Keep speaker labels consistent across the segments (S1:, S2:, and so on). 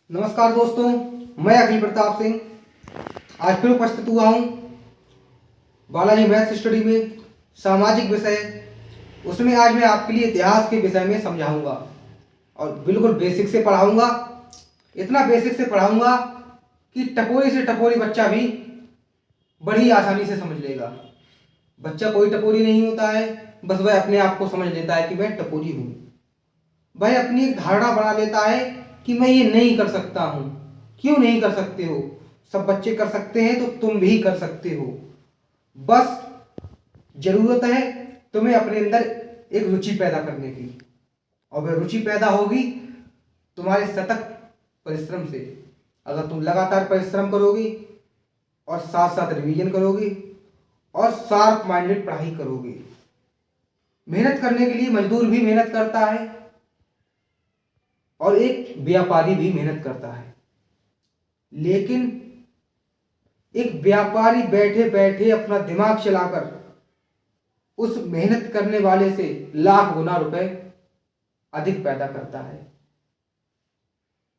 S1: नमस्कार दोस्तों, मैं अखिल प्रताप सिंह आज फिर उपस्थित हुआ हूँ बालाजी मैथ्स स्टडी में सामाजिक विषय। उसमें आज मैं आपके लिए इतिहास के विषय में समझाऊंगा और बिल्कुल बेसिक से पढ़ाऊंगा। इतना बेसिक से पढ़ाऊंगा कि टपोरी से टपोरी बच्चा भी बड़ी आसानी से समझ लेगा। बच्चा कोई टपोरी नहीं होता है, बस वह अपने आप को समझ लेता है कि मैं टपोरी हूँ। वह अपनी एक धारणा बना लेता है कि मैं ये नहीं कर सकता हूँ। क्यों नहीं कर सकते हो? सब बच्चे कर सकते हैं तो तुम भी कर सकते हो। बस जरूरत है तुम्हें अपने अंदर एक रुचि पैदा करने की, और वह रुचि पैदा होगी तुम्हारे सतत परिश्रम से। अगर तुम लगातार परिश्रम करोगे और साथ साथ रिवीजन करोगे और शार्प माइंडेड पढ़ाई करोगे। मेहनत करने के लिए मजदूर भी मेहनत करता है और एक व्यापारी भी मेहनत करता है, लेकिन एक व्यापारी बैठे बैठे अपना दिमाग चलाकर उस मेहनत करने वाले से लाख गुना रुपए अधिक पैदा करता है।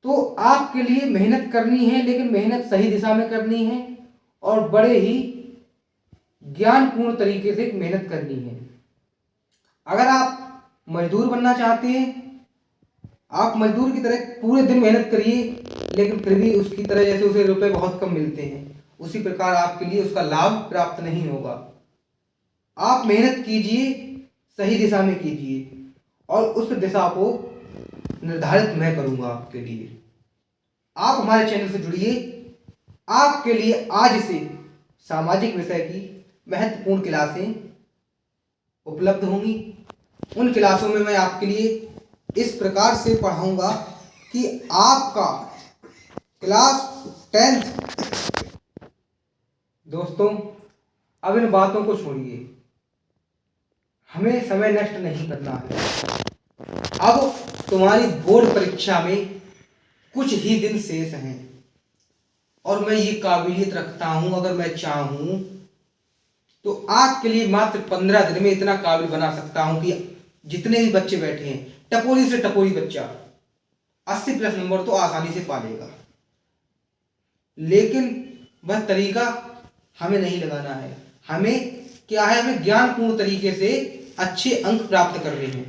S1: तो आपके लिए मेहनत करनी है, लेकिन मेहनत सही दिशा में करनी है और बड़े ही ज्ञानपूर्ण तरीके से मेहनत करनी है। अगर आप मजदूर बनना चाहते हैं, आप मजदूर की तरह पूरे दिन मेहनत करिए, लेकिन फिर भी उसकी तरह जैसे उसे रुपए बहुत कम मिलते हैं, उसी प्रकार आपके लिए उसका लाभ प्राप्त नहीं होगा। आप मेहनत कीजिए, सही दिशा में कीजिए, और उस दिशा को निर्धारित मैं करूंगा आपके लिए। आप हमारे चैनल से जुड़िए। आपके लिए आज से सामाजिक विषय की महत्वपूर्ण क्लासें उपलब्ध होंगी। उन क्लासों में मैं आपके लिए इस प्रकार से पढ़ाऊंगा कि आपका क्लास 10th। दोस्तों, अब इन बातों को छोड़िए, हमें समय नष्ट नहीं करना है। अब तुम्हारी बोर्ड परीक्षा में कुछ ही दिन शेष हैं और मैं ये काबिलियत रखता हूं, अगर मैं चाहूं तो आपके लिए मात्र 15 दिन में इतना काबिल बना सकता हूं कि जितने भी बच्चे बैठे हैं, टपोरी से टपोरी बच्चा 80+ नंबर तो आसानी से पा लेगा। लेकिन वह तरीका हमें नहीं लगाना है। हमें क्या है, हमें ज्ञानपूर्ण तरीके से अच्छे अंक प्राप्त करने हैं।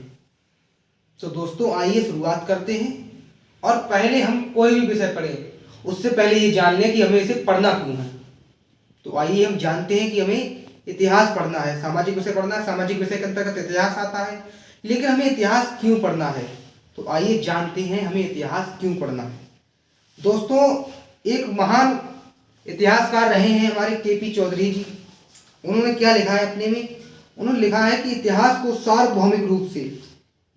S1: तो दोस्तों, आइए शुरुआत करते हैं। और पहले हम कोई भी विषय पढ़ें, उससे पहले ये जान लें कि हमें इसे पढ़ना क्यों है। तो आइए हम जानते हैं कि हमें इतिहास पढ़ना है, सामाजिक विषय पढ़ना है। सामाजिक विषय के अंतर्गत इतिहास आता है, लेकिन हमें इतिहास क्यों पढ़ना है? तो आइए जानते हैं हमें इतिहास क्यों पढ़ना है। दोस्तों, एक महान इतिहासकार रहे हैं हमारे केपी चौधरी जी। उन्होंने क्या लिखा है अपने में? उन्होंने लिखा है कि इतिहास को सार्वभौमिक रूप से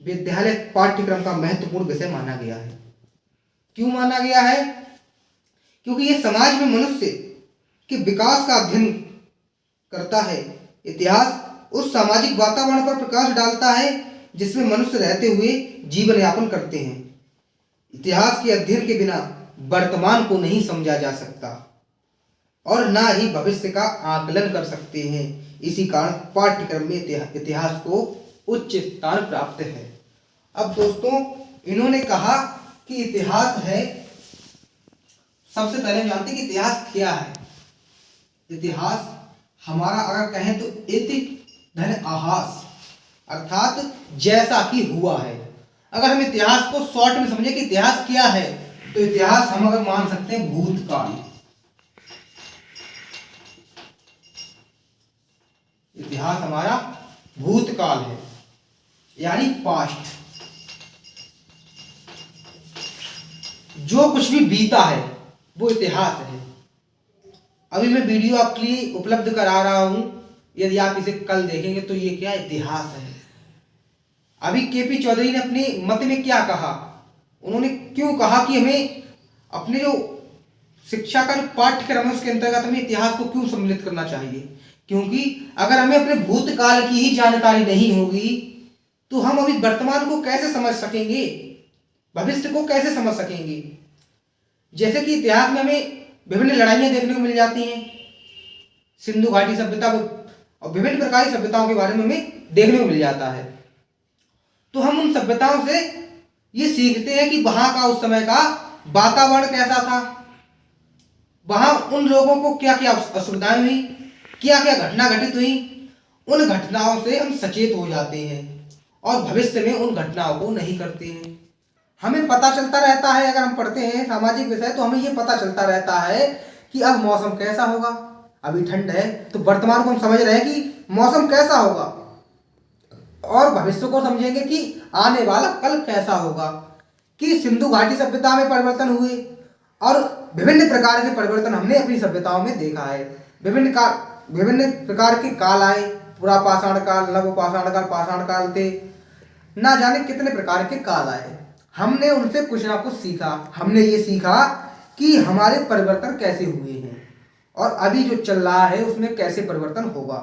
S1: विद्यालय पाठ्यक्रम का महत्वपूर्ण विषय माना गया है। क्यों माना गया है? क्योंकि यह समाज में मनुष्य के विकास का अध्ययन करता है। इतिहास उस सामाजिक वातावरण पर प्रकाश डालता है जिसमें मनुष्य रहते हुए जीवन यापन करते हैं। इतिहास के अध्ययन के बिना वर्तमान को नहीं समझा जा सकता और ना ही भविष्य का आकलन कर सकते हैं। इसी कारण पाठ्यक्रम में इतिहास को उच्च स्थान प्राप्त है। अब दोस्तों, इन्होंने कहा कि इतिहास है, सबसे पहले हम जानते हैं कि इतिहास क्या है। इतिहास हमारा अगर कहें तो इति धन आहास, अर्थात जैसा कि हुआ है। अगर हम इतिहास को शॉर्ट में समझे कि इतिहास क्या है, तो इतिहास हम अगर मान सकते हैं भूतकाल। इतिहास हमारा भूतकाल है, यानी पास्ट। जो कुछ भी बीता है वो इतिहास है। अभी मैं वीडियो आपके लिए उपलब्ध करा रहा हूं, यदि आप इसे कल देखेंगे तो ये क्या इतिहास है। अभी केपी चौधरी ने अपने मत में क्या कहा, उन्होंने क्यों कहा कि हमें अपने जो शिक्षा का जो पाठ्यक्रम है उसके अंतर्गत हमें इतिहास को क्यों सम्मिलित करना चाहिए? क्योंकि अगर हमें अपने भूतकाल की ही जानकारी नहीं होगी तो हम अभी वर्तमान को कैसे समझ सकेंगे, भविष्य को कैसे समझ सकेंगे। जैसे कि इतिहास में हमें विभिन्न लड़ाइयां देखने को मिल जाती हैं, सिंधु घाटी सभ्यता और विभिन्न प्रकार की सभ्यताओं के बारे में हमें देखने को मिल जाता है। तो हम उन सभ्यताओं से ये सीखते हैं कि वहां का उस समय का वातावरण कैसा था, वहां उन लोगों को क्या क्या असुविधाएं हुई, क्या क्या घटना घटित हुई, उन घटनाओं से हम सचेत हो जाते हैं और भविष्य में उन घटनाओं को नहीं करते हैं। हमें पता चलता रहता है, अगर हम पढ़ते हैं सामाजिक विषय तो हमें ये पता चलता रहता है कि अब मौसम कैसा होगा। अभी ठंड है तो वर्तमान को हम समझ रहे हैं कि मौसम कैसा होगा, और भविष्य को समझेंगे कि आने वाला कल कैसा होगा। कि सिंधु घाटी सभ्यता में परिवर्तन हुए और विभिन्न प्रकार के परिवर्तन हमने अपनी सभ्यताओं में देखा है। विभिन्न प्रकार के काल आए, पुरा पाषाण काल, नव पाषाण काल, पाषाण काल थे, ना जाने कितने प्रकार के काल आए। हमने उनसे कुछ ना कुछ सीखा। हमने ये सीखा कि हमारे परिवर्तन कैसे हुए हैं और अभी जो चल रहा है उसमें कैसे परिवर्तन होगा।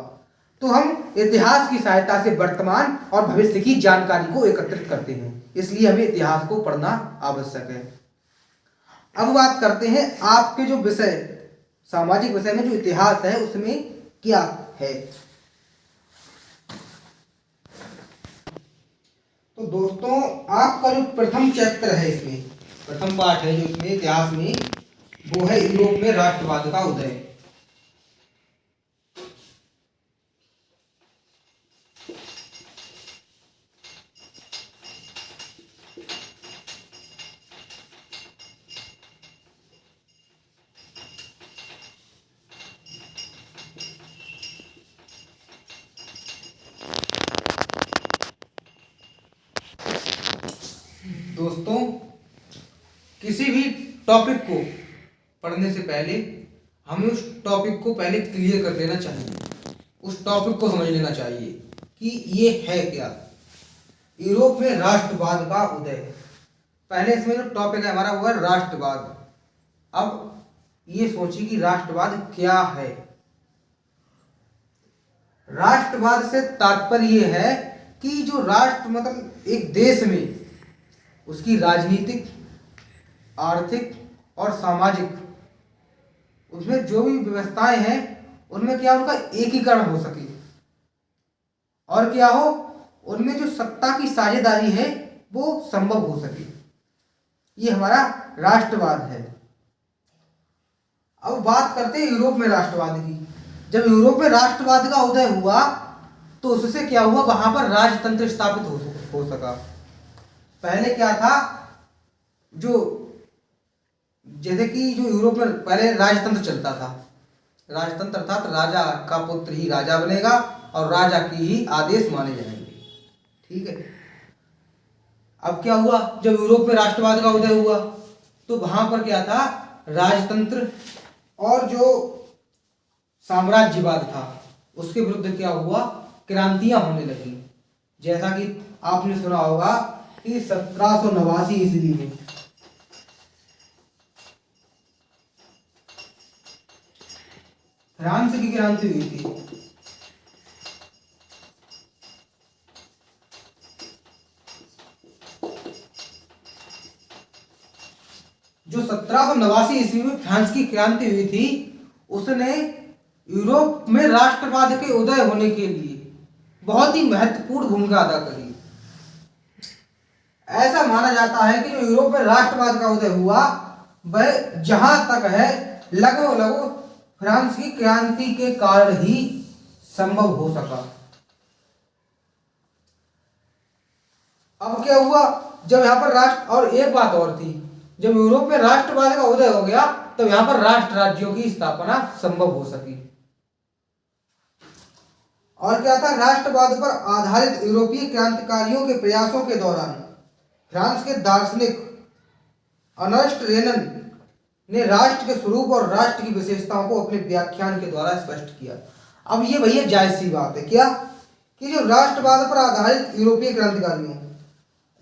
S1: तो हम इतिहास की सहायता से वर्तमान और भविष्य की जानकारी को एकत्रित करते हैं, इसलिए हमें इतिहास को पढ़ना आवश्यक है। अब बात करते हैं आपके जो विषय, सामाजिक विषय में जो इतिहास है उसमें क्या है। तो दोस्तों, आपका जो प्रथम चैप्टर है, इसमें प्रथम पाठ है जो इसमें इतिहास में, वो है यूरोप में राष्ट्रवाद का उदय। दोस्तों, किसी भी टॉपिक को पढ़ने से पहले हमें उस टॉपिक को पहले क्लियर कर लेना चाहिए, उस टॉपिक को समझ लेना चाहिए कि ये है क्या। यूरोप में राष्ट्रवाद का उदय, पहले इसमें जो टॉपिक है हमारा वो है राष्ट्रवाद। अब ये सोचिए कि राष्ट्रवाद क्या है। राष्ट्रवाद से तात्पर्य ये है कि जो राष्ट्र मतलब एक देश में उसकी राजनीतिक, आर्थिक और सामाजिक, उसमें जो भी व्यवस्थाएं हैं उनमें क्या उनका एकीकरण हो सके, और क्या हो उनमें जो सत्ता की साझेदारी है वो संभव हो सके। ये हमारा राष्ट्रवाद है। अब बात करते हैं यूरोप में राष्ट्रवाद की। जब यूरोप में राष्ट्रवाद का उदय हुआ तो उससे क्या हुआ, वहां पर राजतंत्र स्थापित हो सका। पहले क्या था, जो जैसे कि जो यूरोप में पहले राजतंत्र चलता था, राजतंत्र अर्थात राजा का पुत्र ही राजा बनेगा और राजा की ही आदेश माने जाएंगे। ठीक है। अब क्या हुआ, जब यूरोप में राष्ट्रवाद का उदय हुआ तो वहां पर क्या था, राजतंत्र और जो साम्राज्यवाद था उसके विरुद्ध क्या हुआ, क्रांतियां होने लगी। जैसा कि आपने सुना होगा कि 1789 ईस्वी में फ्रांस की क्रांति हुई थी। जो 1789 ईस्वी में फ्रांस की क्रांति हुई थी उसने यूरोप में राष्ट्रवाद के उदय होने के लिए बहुत ही महत्वपूर्ण भूमिका अदा करी। ऐसा माना जाता है कि जो यूरोप में राष्ट्रवाद का उदय हुआ वह जहां तक है लगभग फ्रांस की क्रांति के कारण ही संभव हो सका। अब क्या हुआ, जब यहाँ पर राष्ट्र, और एक बात और थी, जब यूरोप में राष्ट्रवाद का उदय हो गया तब यहाँ पर राष्ट्र राज्यों की स्थापना संभव हो सकी। और क्या था, राष्ट्रवाद पर आधारित यूरोपीय क्रांतिकारियों के प्रयासों के दौरान फ्रांस के दार्शनिक अर्नेस्ट रेनन ने राष्ट्र के स्वरूप और राष्ट्र की विशेषताओं को अपने व्याख्यान के द्वारा स्पष्ट किया। अब ये भैया जायज सी बात है क्या, कि जो राष्ट्रवाद पर आधारित यूरोपीय क्रांतिकारियों,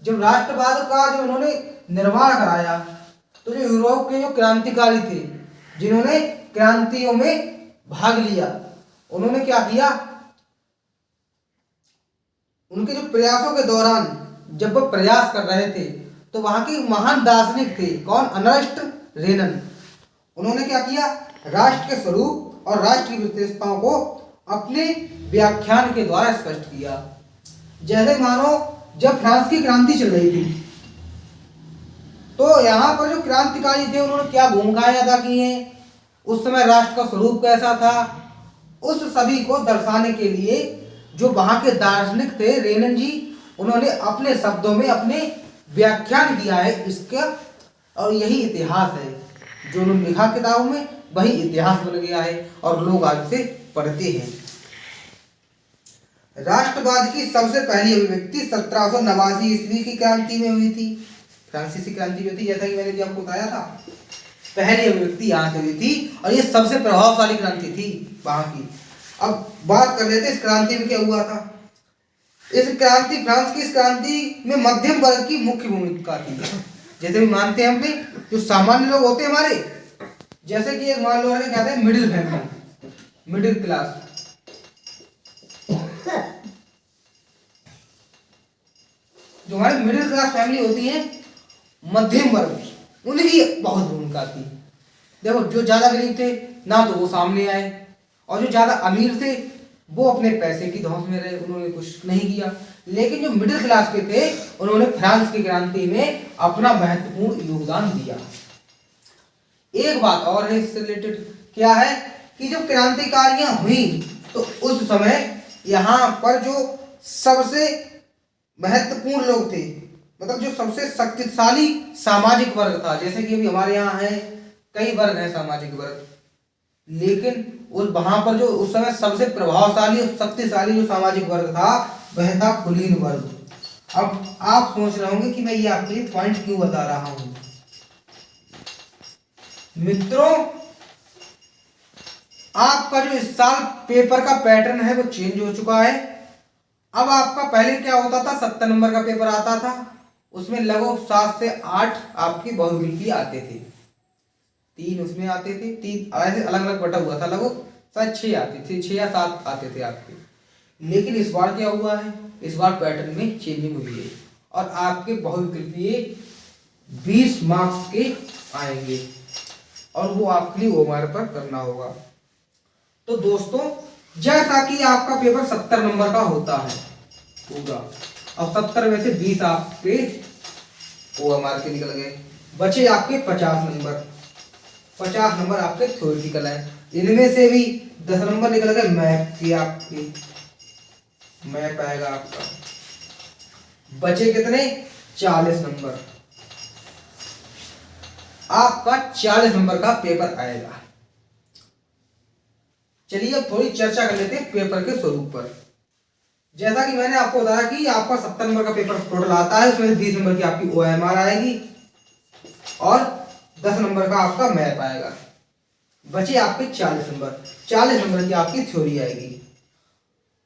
S1: जब राष्ट्रवाद का जो उन्होंने निर्माण कराया तो जो यूरोप के जो क्रांतिकारी थे जिन्होंने क्रांतियों में भाग लिया, उन्होंने क्या किया, उनके जो प्रयासों के दौरान जब वो प्रयास कर रहे थे तो वहां के महान दार्शनिक थे, कौन, अर्नेस्ट रेनन। उन्होंने क्या किया, राष्ट्र के स्वरूप और राष्ट्र की विशेषताओं को अपने व्याख्यान के द्वारा स्पष्ट किया। जैसे मानो जब फ्रांस की क्रांति चल रही थी तो तो यहाँ पर जो क्रांतिकारी थे उन्होंने क्या भूमिकाएं अदा की हैं, उस समय राष्ट्र का स्वरूप कैसा था, उस सभी को दर्शाने के लिए जो वहाँ के दार्शनिक थे रेनन जी, उन्होंने अपने शब्दों में अपने व्याख्यान किया है इसका। और यही इतिहास है जो उन्होंने लिखा किताबों में, वही इतिहास बन गया है और लोग आज से पढ़ते हैं। राष्ट्रवाद की सबसे पहली अभिव्यक्ति 1789 ईस्वी की क्रांति में हुई थी। फ्रांसीसी क्रांति जो थी, जैसा कि मैंने भी आपको बताया था, पहली अभिव्यक्ति यहाँ से हुई थी और ये सबसे प्रभावशाली क्रांति थी वहां की। अब बात कर लेते हैं इस क्रांति में क्या हुआ था। इस क्रांति, फ्रांस की इस क्रांति में मध्यम वर्ग की मुख्य भूमिका थी। जैसे भी मानते हैं हम भी, जो सामान्य लोग होते हैं हमारे, जैसे कि एक मान लो कहते हैं मिडिल फैमिली, मिडिल क्लास, जो हमारी मिडिल क्लास फैमिली होती है, मध्यम वर्ग, उनकी बहुत भूमिका थी। देखो, जो ज्यादा गरीब थे ना तो वो सामने आए, और जो ज्यादा अमीर थे वो अपने पैसे की धौंस में रहे, उन्होंने कुछ नहीं किया। लेकिन जो मिडिल क्लास के थे उन्होंने फ्रांस की क्रांति में अपना महत्वपूर्ण योगदान दिया। एक बात और है इससे रिलेटेड, क्या है कि जब क्रांतिकारियां हुई तो उस समय यहाँ पर जो सबसे महत्वपूर्ण लोग थे, मतलब जो सबसे शक्तिशाली सामाजिक वर्ग था, जैसे कि अभी हमारे यहाँ है कई वर्ग हैं सामाजिक वर्ग, लेकिन उस वहां पर जो उस समय सबसे प्रभावशाली और शक्तिशाली जो सामाजिक वर्ग था वह था कुलीन वर्ग। अब आप सोच रहे होंगे कि मैं ये आपके लिए पॉइंट क्यों बता रहा हूं। मित्रों, आपका जो इस साल पेपर का पैटर्न है वो चेंज हो चुका है। अब आपका पहले क्या होता था, 70 नंबर का पेपर आता था, उसमें लगभग 7 से 8 आपकी बहुविकल्पीय आते थे, 3 उसमें आते थे, 3 ऐसे अलग अलग बटा हुआ था, लगभग शायद 6 आते थे, 6 या 7 आते थे आपके। लेकिन इस बार क्या हुआ है, इस बार पैटर्न में चेंजिंग हुई है और आपके बहुविकल्पीय 20 मार्क्स के आएंगे और वो आपके लिए ओएमआर पर करना होगा। तो दोस्तों, जैसा कि आपका पेपर 70 नंबर का होता है पूरा, अब 70 में से 20 आपके ओएमआर के निकल गए, बचे आपके 50 नंबर। 50 नंबर आपके थ्योरेटिकल है, इनमें से भी 10 नंबर निकल गए मैथ की, आपकी मैथ आएगा आपका। बचे कितने, 40 नंबर। आपका 40 नंबर का पेपर आएगा। चलिए अब थोड़ी चर्चा कर लेते हैं पेपर के स्वरूप पर। जैसा कि मैंने आपको बताया कि आपका 70 नंबर का पेपर टोटल आता है, उसमें 20 नंबर की आपकी ओएमआर आएगी और 10 नंबर का आपका मैथ आएगा। बचे आपके 40 नंबर। 40 नंबर की आपकी थ्योरी आएगी।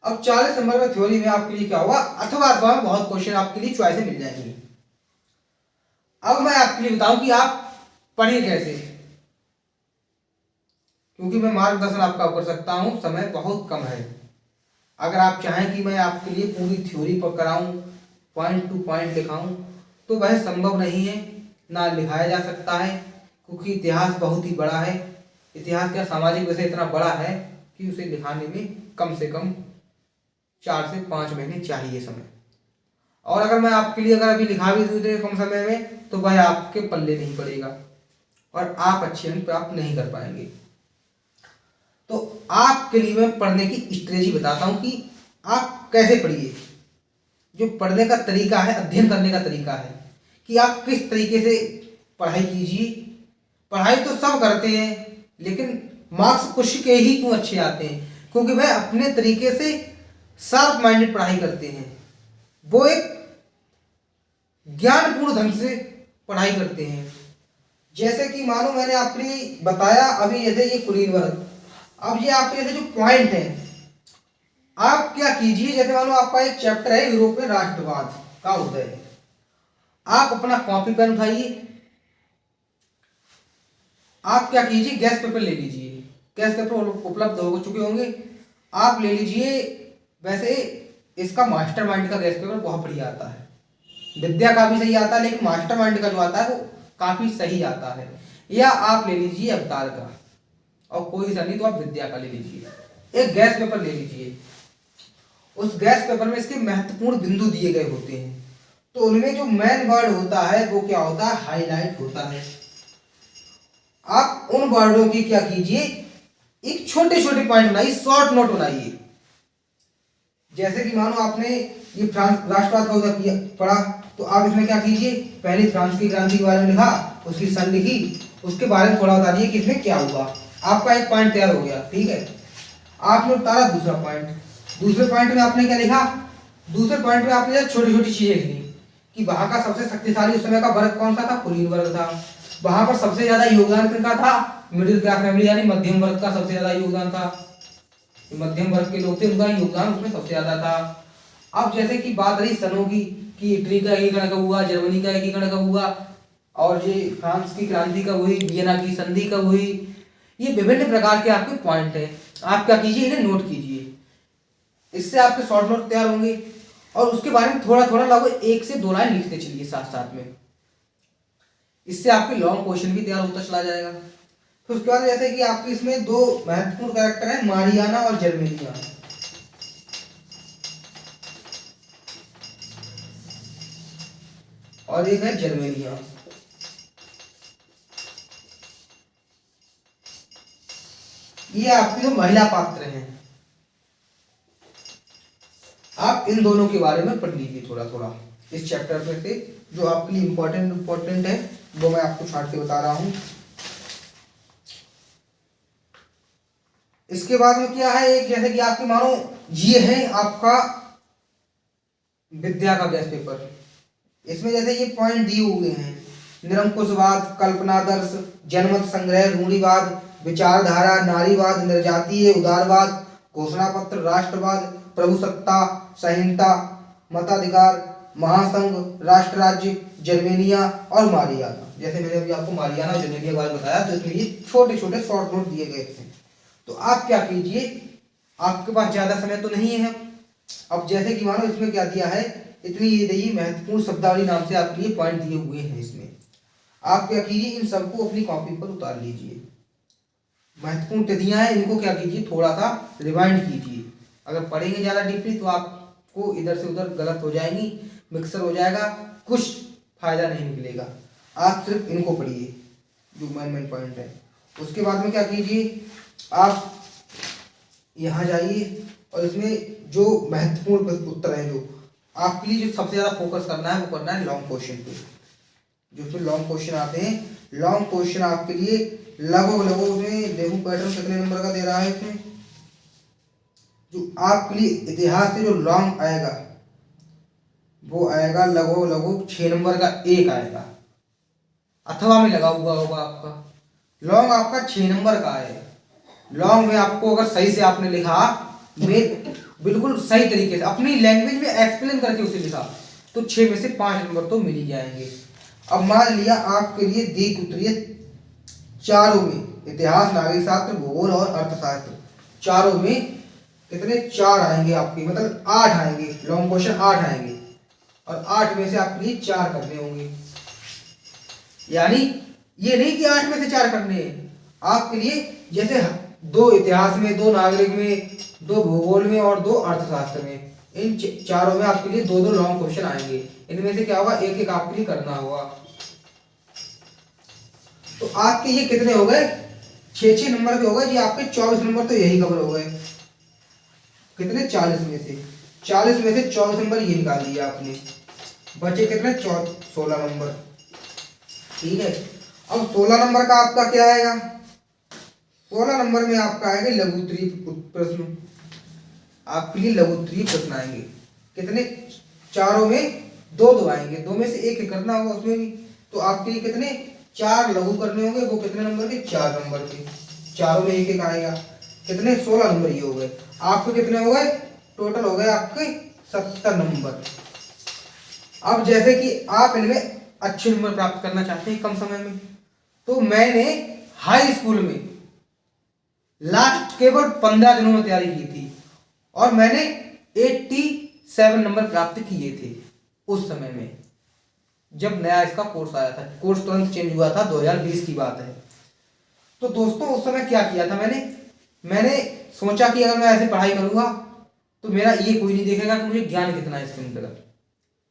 S1: अब 40 नंबर का थ्योरी में आपके लिए क्या होगा, अथवा अथवा में बहुत क्वेश्चन आपके लिए चॉइस मिल जाएंगी। अब मैं आपके लिए बताऊं कि आप पढ़ें कैसे, क्योंकि मैं मार्गदर्शन आपका कर सकता हूं, समय बहुत कम है। अगर आप चाहें कि मैं आपके लिए पूरी थ्योरी पर कराऊं, पॉइंट टू पॉइंट दिखाऊं, तो वह संभव नहीं है, ना लिखाया जा सकता है, क्योंकि इतिहास बहुत ही बड़ा है। इतिहास का सामाजिक विषय इतना बड़ा है कि उसे लिखाने में कम से कम 4 से 5 महीने चाहिए समय। और अगर मैं आपके लिए अगर अभी लिखा भी दूँ कम समय में, तो वह आपके पल्ले नहीं पड़ेगा और आप अच्छे अंक प्राप्त नहीं कर पाएंगे। तो आपके लिए मैं पढ़ने की स्ट्रेटजी बताता हूं कि आप कैसे पढ़िए। जो पढ़ने का तरीका है, अध्ययन करने का तरीका है कि आप किस तरीके से पढ़ाई कीजिए। पढ़ाई तो सब करते हैं, लेकिन मार्क्स कुछ के ही क्यों अच्छे आते हैं, क्योंकि वह अपने तरीके से शार्प माइंडेड पढ़ाई करते हैं। वो एक ज्ञानपूर्ण ढंग से पढ़ाई करते हैं। जैसे कि मानो मैंने आपके लिए बताया अभी, जैसे ये कुलीन वर्ग, अब ये आपके जैसे जो पॉइंट है, आप क्या कीजिए, जैसे मानो आपका एक चैप्टर है यूरोप में राष्ट्रवाद का उदय, आप अपना कॉपी पेन उठाइए, आप क्या कीजिए, गैस पेपर ले लीजिए। गैस पेपर उपलब्ध हो चुके होंगे, आप ले लीजिए। वैसे इसका मास्टरमाइंड का गैस पेपर बहुत बढ़िया आता है, विद्या का भी सही आता है, लेकिन मास्टरमाइंड का जो आता है वो काफी सही आता है। या आप ले लीजिए अवतार का, और कोई सा नहीं तो आप विद्या का ले लीजिए। एक गैस पेपर ले लीजिए, उस गैस पेपर में इसके महत्वपूर्ण बिंदु दिए गए होते हैं, तो उनमें जो मेन वर्ड होता है वो क्या होता है, हाईलाइट होता है। आप उन वर्डों की क्या कीजिए, एक छोटे छोटे पॉइंट बनाइए, शॉर्ट नोट बनाइए। जैसे कि मानो आपने ये फ्रांस राष्ट्रवाद का उदाहरण पढ़ा, तो आप इसमें क्या कीजिए, पहले फ्रांस की क्रांति के बारे में लिखा, उसकी सन लिखी, उसके बारे में थोड़ा बता दिए कि इसमें क्या हुआ। आपका एक पॉइंट तैयार हो गया, ठीक है। आपने उतारा दूसरा पॉइंट, दूसरे पॉइंट में आपने क्या लिखा, दूसरे पॉइंट में आपने छोटी छोटी चीजें लिखी कि वहां का सबसे शक्तिशाली उस समय का वर्ग कौन सा था, कुलीन वर्ग था। वहां पर सबसे ज्यादा योगदान किसका था, मिडिल क्लास फैमिली यानी मध्यम वर्ग का सबसे ज्यादा योगदान था। मध्यम वर्ग के लोग थे, उनका योगदान उसमें सबसे ज्यादा था। अब जैसे कि बात रही सनों की, कि इटली का एकीकरण कब हुआ, जर्मनी का एकीकरण कब हुआ, और ये फ्रांस की क्रांति कब हुई, वियना की संधि कब हुई, ये विभिन्न प्रकार के आपके पॉइंट हैं। आप क्या कीजिए, इन्हें नोट कीजिए, इससे आपके शॉर्ट नोट तैयार होंगे। और उसके बारे में थोड़ा थोड़ा लगभग 1 से 2 लाइन लिखते चलिए साथ साथ में, इससे आपके लॉन्ग क्वेश्चन भी तैयार होता चला जाएगा। फिर उसके बाद जैसे कि आपके इसमें 2 महत्वपूर्ण कैरेक्टर है, मारियाना और जर्मेनिया। और एक है जर्मेनिया। ये आपके जो महिला पात्र हैं, आप इन दोनों के बारे में पढ़ लीजिए थोड़ा थोड़ा इस चैप्टर में से, जो आपके लिए इम्पोर्टेंट है वो मैं आपको छाट के बता रहा हूं। इसके बाद में क्या है, एक जैसे कि आपके मानो ये है आपका विद्या का गैस पेपर, इसमें जैसे ये पॉइंट दिए हुए हैं, निरंकुशवाद, कल्पनादर्श, जनमत संग्रह, रूढ़िवाद, विचारधारा, नारीवाद, निर्जातीय, उदारवाद, घोषणा पत्र, राष्ट्रवाद, प्रभुसत्ता, संहिता, मताधिकार, महासंघ, राष्ट्र राज्य, जर्मेनिया और मारियाना। जैसे मैंने अभी आपको मारियाना और जर्मेनिया के बारे में बताया, तो इसमें ये छोटे छोटे शॉर्ट नोट दिए गए थे। तो आप क्या कीजिए, आपके पास ज्यादा समय तो नहीं है, अब जैसे कि मानो इसमें क्या दिया है, इतनी ये देखिए महत्वपूर्ण शब्दावली नाम से आपके लिए पॉइंट दिए हुए हैं इसमें। आप क्या कीजिए, इन सबको अपनी कॉपी पर उतार लीजिए। महत्वपूर्ण तिथियां हैं, इनको क्या कीजिए, थोड़ा सा रिवाइंड कीजिए। अगर पढ़ेंगे ज्यादा डीपली तो आपको इधर से उधर गलत हो जाएंगी, मिक्सर हो जाएगा, कुछ फायदा नहीं निकलेगा। आप सिर्फ इनको पढ़िए जो मेन पॉइंट है। उसके बाद में क्या कीजिए, आप यहाँ जाइए और इसमें जो महत्वपूर्ण उत्तर है, जो आपके लिए जो सबसे ज्यादा फोकस करना है वो करना है लॉन्ग क्वेश्चन पे। जो इसमें लॉन्ग क्वेश्चन आते हैं, लॉन्ग क्वेश्चन आपके लिए लगभग में देखो पैटर्न कितने नंबर का दे रहा है इसमें। जो आपके लिए इतिहास से जो लॉन्ग आएगा वो आएगा लगभग 6 नंबर का एक आएगा, अथवा में लगा हुआ होगा आपका। लॉन्ग आपका 6 नंबर का है। लॉन्ग में आपको अगर सही से आपने लिखा, में बिल्कुल सही तरीके से अपनी लैंग्वेज में एक्सप्लेन करके उसे लिखा, तो 6 में से 5 नंबर तो मिल ही जाएंगे। अब मान लिया आपके लिए देख उतरिए चारों में, इतिहास, नागरिक शास्त्र, भूगोल और अर्थशास्त्र, चारों में कितने 4 आएंगे आपके, मतलब 8 आएंगे, लॉन्ग क्वेश्चन 8 आएंगे, और 8 में से आपके लिए 4 करने होंगे। यानी ये नहीं कि 8 में से 4 करने हैं आपके लिए, जैसे 2 इतिहास में, 2 नागरिक में, 2 भूगोल में और 2 अर्थशास्त्र में, इन चारों में आपके लिए 2-2 लॉन्ग क्वेश्चन आएंगे। इनमें से क्या होगा, एक एक आपके लिए करना होगा। तो आपके ये कितने हो गए, 6-6 नंबर के हो गए, ये आपके 24 नंबर तो यही कवर हो गए। कितने, 40 में से 24 नंबर ये निकाल दिए आपने, बचे कितने, 16 नंबर। ठीक है, अब 16 नंबर का आपका क्या आएगा, 16 नंबर में आपका आएगा लघु उत्तरीय प्रश्न। आपके लिए लघु उत्तरीय प्रश्न आएंगे, कितने, चारों में 2-2 आएंगे, 2 में से एक करना होगा उसमें भी। तो आपके लिए कितने, 4 लघु करने होंगे, वो कितने नंबर के, 4 नंबर के, चारों में एक एक आएगा, कितने, 16 नंबर ये हो गए। आपके कितने हो गए, टोटल हो गए आपके 70 नंबर। अब जैसे कि आप इनमें अच्छे नंबर प्राप्त करना चाहते हैं कम समय में, तो मैंने हाई स्कूल में लास्ट केवल 15 दिनों में तैयारी की थी, और मैंने 87 नंबर प्राप्त किए थे उस समय में, जब नया इसका कोर्स आया था। कोर्स तुरंत चेंज हुआ था, 2020 की बात है। तो दोस्तों उस समय क्या किया था मैंने सोचा कि अगर मैं ऐसे पढ़ाई करूंगा तो मेरा ये कोई नहीं देखेगा कि मुझे ज्ञान कितना है इसके अंतर्गत,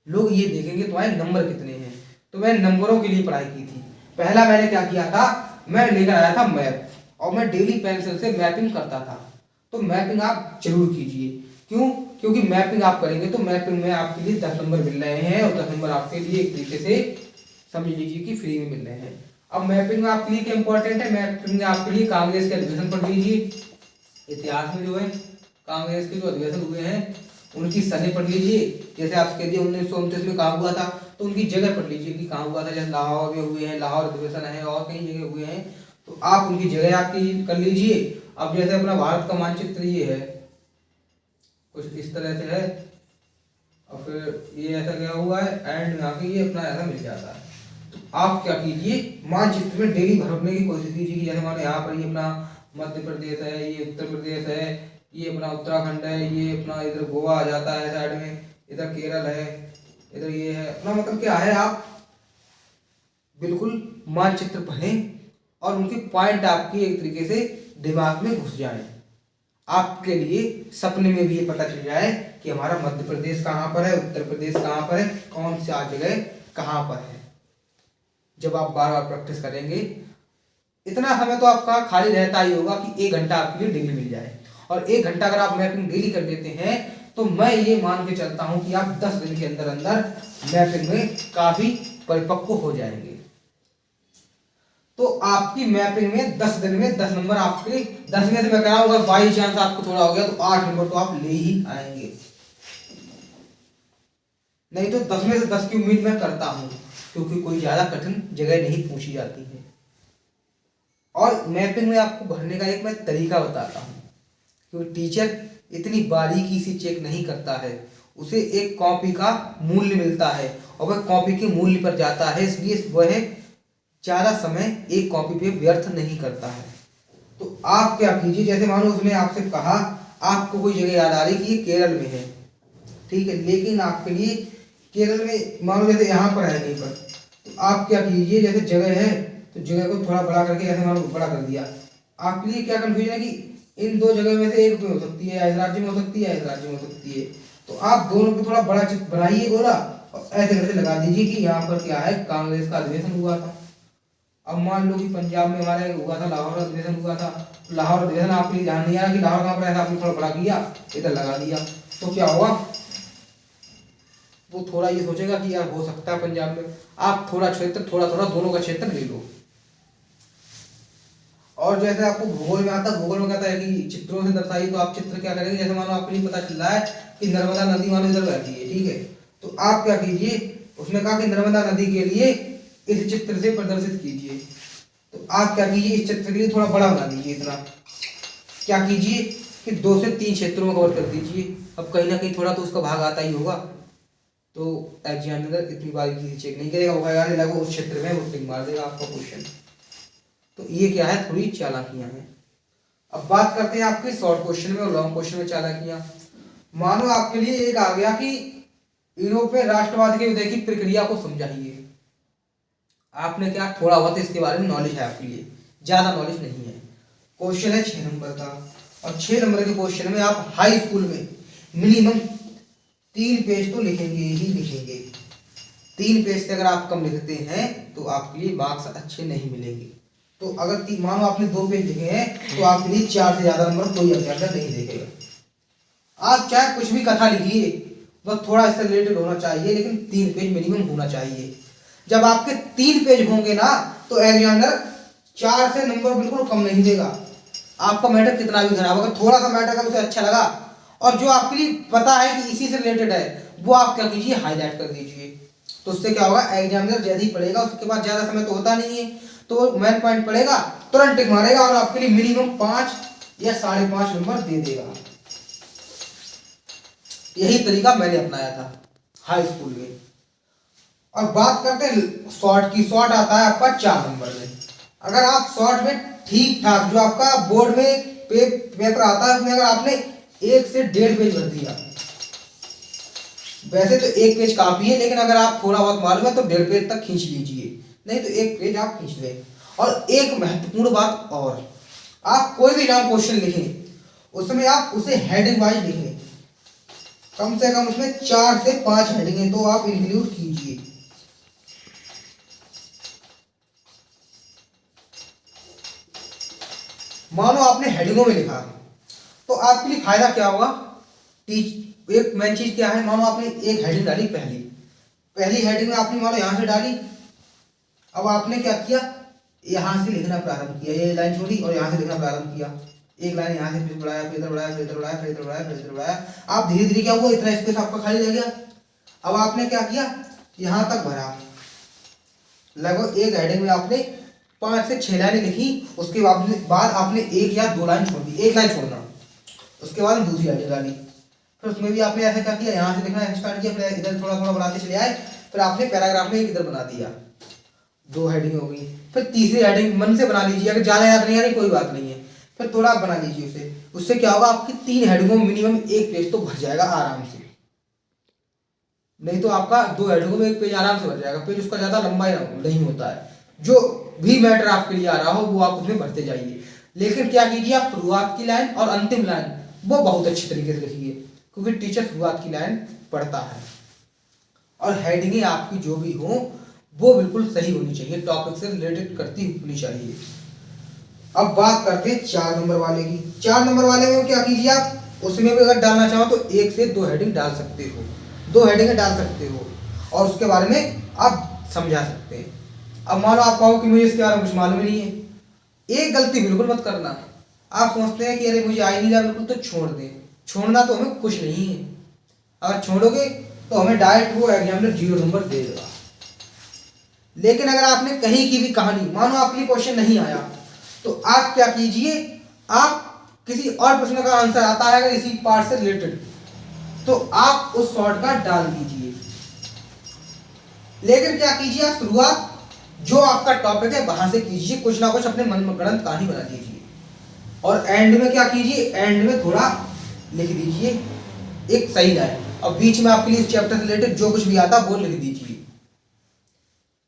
S1: लोग ये देखेंगे तुम्हारे नंबर कितने हैं। तो मैंने नंबरों के लिए पढ़ाई की थी। पहला मैंने क्या किया था, मैं लेकर आया था मैप, और मैं डेली पेंसिल से मैपिंग करता था। तो मैपिंग आप जरूर कीजिए। क्यों? क्योंकि मैपिंग आप करेंगे तो मैपिंग में आपके लिए 10 नंबर मिल रहे हैं, और 10 नंबर आपके लिए एक तरीके से समझ लीजिए कि फ्री में मिल रहे हैं। अब मैपिंग में आपके लिए क्या इंपॉर्टेंट है, मैपिंग में आपके लिए कांग्रेस के अधिवेशन पढ़ लीजिए। इतिहास में जो है कांग्रेस के जो अधिवेशन हुए हैं उनकी सने पढ़ लीजिए। जैसे आपके लिए 1929 में कहाँ हुआ था तो उनकी जगह पढ़ लीजिए कि कहाँ हुआ था। जैसे लाहौर में हुए हैं, लाहौर अधिवेशन है, और कई जगह हुए हैं, तो आप उनकी जगह आपकी कर लीजिए। अब जैसे अपना भारत का मानचित्र ये है, कुछ इस तरह से है, और फिर ये ऐसा क्या हुआ है एंड यहाँ के ये अपना ऐसा मिल जाता है। तो आप क्या कीजिए, मानचित्र में डेली भरने की कोशिश कीजिए कि जैसे हमारे यहाँ पर ये अपना मध्य प्रदेश है, ये उत्तर प्रदेश है, ये अपना उत्तराखंड है, ये अपना इधर गोवा आ जाता है साइड में, इधर केरल है, इधर ये है अपना, मतलब क्या है, आप बिल्कुल मानचित्र पढ़ें और उनके पॉइंट आपकी एक तरीके से दिमाग में घुस जाए। आपके लिए सपने में भी ये पता चल जाए कि हमारा मध्य प्रदेश कहाँ पर है, उत्तर प्रदेश कहाँ पर है, कौन सी जगह कहाँ पर है। जब आप बार बार प्रैक्टिस करेंगे, इतना समय तो आपका खाली रहता ही होगा कि 1 घंटा आपके लिए डेली मिल जाए। और 1 घंटा अगर आप मैपिंग डेली कर लेते हैं तो मैं ये मान के चलता हूं कि आप 10 दिन के अंदर अंदर मैपिंग में काफी परिपक्व हो जाएंगे। तो आपकी मैपिंग में 10 दिन में 10 नंबर आपके 10 में से मैं कराऊंगा, बाई चांस आपको थोड़ा हो गया तो 8 नंबर तो आप ले ही आएंगे। नहीं तो 10 में से 10 की उम्मीद मैं करता हूं, क्योंकि कोई ज्यादा कठिन जगह नहीं पूछी जाती है। और मैपिंग में आपको भरने का एक मैं तरीका बताता हूँ, क्योंकि टीचर इतनी बारीकी से चेक नहीं करता है, उसे एक कॉपी का मूल्य मिलता है और वह कॉपी के मूल्य पर जाता है, इसलिए वह ज़्यादा समय एक कॉपी पे व्यर्थ नहीं करता है। तो आप क्या कीजिए, जैसे मानो उसने आपसे कहा, आपको कोई जगह याद आ रही कि ये केरल में है, ठीक है, लेकिन आपके लिए केरल में मानो जैसे यहाँ पर है कहीं पर, तो आप क्या कीजिए, जैसे जगह है तो जगह को थोड़ा बड़ा करके ऐसे मानो बड़ा कर दिया। आपके लिए क्या कंफ्यूजन है कि इन दो जगह में से एक में हो सकती है, इस राज्य में हो सकती है, इस राज्य में हो सकती है, तो आप दोनों को थोड़ा बड़ा चित्र बनाइए गोला और ऐसे करके लगा दीजिए कि यहाँ पर क्या है, कांग्रेस का अधिवेशन हुआ था। अब मान लो कि पंजाब में हमारे हुआ था, लाहौर अधिवेशन हुआ था, लाहौर अधिवेशन आपके लिए ध्यान नहीं आया कि लाहौर कहाँ पर, ऐसा आपने थोड़ा बड़ा किया, इधर लगा दिया, तो क्या हुआ, वो थोड़ा ये सोचेगा कि यार हो सकता है पंजाब में। आप थोड़ा क्षेत्र, थोड़ा थोड़ा दोनों का क्षेत्र ले लो। और जैसे आपको भूगोल में आता है, भूगोल में कहता है कि चित्रों से दर्शाइए, तो आप चित्र क्या करेंगे, जैसे मानो आपको नहीं पता चल रहा है कि नर्मदा नदी मानो इधर बहती है, ठीक है, तो आप क्या कीजिए, उसने कहा कि नर्मदा नदी के लिए इस चित्र से प्रदर्शित कीजिए, तो आप क्या कीजिए, इस चित्र के लिए थोड़ा बड़ा बना दीजिए, इतना क्या कीजिए कि 2 से 3 क्षेत्रों में कवर कर दीजिए। अब कहीं ना कहीं थोड़ा तो उसका भाग आता ही होगा, तो एग्जामिनर इतनी बारीकी से चेक नहीं करेगा, वो कहेगा लगो उस क्षेत्र में, वो टिक मार देगा आपका क्वेश्चन। तो ये क्या है, थोड़ी चालाकियां हैं। अब बात करते हैं आपके शॉर्ट क्वेश्चन में और लॉन्ग क्वेश्चन में चालाकियां। मानो आपके लिए एक आ गया कि यूरोप में राष्ट्रवाद के उदय की प्रक्रिया को समझाइए। आपने क्या, थोड़ा बहुत इसके बारे में नॉलेज है आपके लिए, ज्यादा नॉलेज नहीं है। क्वेश्चन है 6 नंबर का, और 6 नंबर के क्वेश्चन में आप हाई स्कूल में मिनिमम 3 पेज तो लिखेंगे ही लिखेंगे। 3 पेज से अगर आप कम लिखते हैं तो आपके लिए मार्क्स अच्छे नहीं मिलेंगे। तो अगर मानो आपने 2 पेज लिखे हैं तो आपके लिए 4 से ज्यादा नंबर कोई एग्जामिनर नहीं देखेगा। आप चाहे कुछ भी कथा लिखिए, बस थोड़ा इससे रिलेटेड होना चाहिए, लेकिन 3 पेज मिनिमम होना चाहिए। जब आपके 3 पेज होंगे ना तो एग्जामिनर 4 से नंबर बिल्कुल कम नहीं देगा। आपका मैटर कितना भी खराब होगा, थोड़ा सा मैटर अगर उसे अच्छा लगा और जो आपके लिए पता है कि इसी से रिलेटेड है, वो आप क्या कीजिए, हाईलाइट कर दीजिए। तो उससे क्या होगा, एग्जामिनर जैसे ही पढ़ेगा उसके बाद ज्यादा समय तो होता नहीं है, तो मेन पॉइंट पड़ेगा, तुरंत टिक मारेगा और आपके लिए मिनिमम 5 या 5.5 नंबर दे देगा। यही तरीका मैंने अपनाया था हाई स्कूल में। और बात करते हैं शॉर्ट की, शॉर्ट आता है आपका 4 नंबर में। अगर आप शॉर्ट में ठीक ठाक, जो आपका बोर्ड में पेपर आता है उसमें अगर आपने 1 से 1.5 पेज भर दिया, वैसे तो 1 पेज काफी है, लेकिन अगर आप थोड़ा बहुत मालूम है तो 1.5 पेज तक खींच लीजिए, नहीं तो 1 पेज आप खींच लें। और एक महत्वपूर्ण बात और, आप कोई भी लॉन्ग क्वेश्चन लिखें उसमें आप उसे हेडिंग वाइज लिखें। कम से कम उसमें 4 से 5 हेडिंग तो आप इंक्लूड कीजिए। मानो आपने हेडिंगों में लिखा तो आपके लिए फायदा क्या होगा। एक मेन चीज क्या है, मानो आपने एक हेडिंग डाली, पहली हेडिंग में आपने मानो यहां से डाली, अब आपने क्या किया, यहां से लिखना प्रारंभ किया, ये लाइन छोड़ी और यहां से लिखना प्रारंभ किया, एक लाइन यहां से फिर बढ़ाया, फिर इधर बढ़ाया, फिर इधर बढ़ाया, फिर इधर बढ़ाया, फिर इधर बढ़ाया, आप धीरे धीरे क्या हुआ, इतना स्पेस आपका खाली रह गया। अब आपने क्या किया, यहां तक भरा, लगभग एक हेडिंग में आपने 5 से 6 लाइनें लिखी, उसके बाद आपने एक या 2 लाइन छोड़ दी, एक लाइन छोड़ना, उसके बाद दूसरी हेडिंग डाली, फिर उसमें भी आपने ऐसा क्या किया, यहाँ से लिखना स्टार्ट किया, फिर इधर थोड़ा थोड़ा बढ़ाते चले आए, फिर आपने पैराग्राफ में एक इधर बना दिया, 2 हेडिंग हो गई, फिर तीसरी हेडिंग मन से बना लीजिए, अगर ज़्यादा याद नहीं आ रही कोई बात नहीं है, फिर थोड़ा आप बना लीजिए उसे, उससे क्या होगा, आपकी 3 हेडिंगों में मिनिमम एक पेज तो भर जाएगा आराम से, नहीं तो आपका 2 हेडिंगों में एक पेज आराम से भर जाएगा, पेज उसका ज़्यादा लंबा नहीं होता है, जो भी मैटर आपके लिए आ रहा हो वो आप उसमें भरते जाइए। लेकिन क्या कीजिए, आप शुरुआत की लाइन और अंतिम लाइन वो बहुत अच्छी तरीके से लिखिए, क्योंकि टीचर शुरुआत की लाइन पढ़ता है, और हेडिंगें आपकी जो भी हो वो बिल्कुल सही होनी चाहिए, टॉपिक से रिलेटेड करती होनी चाहिए। अब बात करते हैं 4 नंबर वाले की। 4 नंबर वाले में क्या कीजिए, आप उसमें भी अगर डालना चाहो तो 1 से 2 हेडिंग डाल सकते हो, 2 हेडिंग डाल सकते हो, और उसके बारे में आप समझा सकते हैं। अब मानो आप कहो कि मुझे इसके बारे में कुछ मालूम ही नहीं है, एक गलती बिल्कुल मत करना, आप सोचते हैं कि अरे मुझे आ ही नहीं रहा बिल्कुल, तो छोड़ दें, छोड़ना तो हमें कुछ नहीं है, अगर छोड़ोगे तो हमें डायरेक्ट वो एग्जामिनर 0 नंबर दे देगा। लेकिन अगर आपने कहीं की भी कहानी, मानो आपके लिए क्वेश्चन नहीं आया, तो आप क्या कीजिए, आप किसी और प्रश्न का आंसर आता है अगर इसी पार्ट से रिलेटेड, तो आप उस शॉर्टकट डाल दीजिए। लेकिन क्या कीजिए, आप शुरुआत जो आपका टॉपिक है वहां से कीजिए, कुछ ना कुछ अपने मन में गणित कहानी बना दीजिए, और एंड में क्या कीजिए, एंड में थोड़ा लिख दीजिए एक सही लाइन, और बीच में आपके लिए इस चैप्टर से रिलेटेड जो कुछ भी आता है वो लिख दीजिए,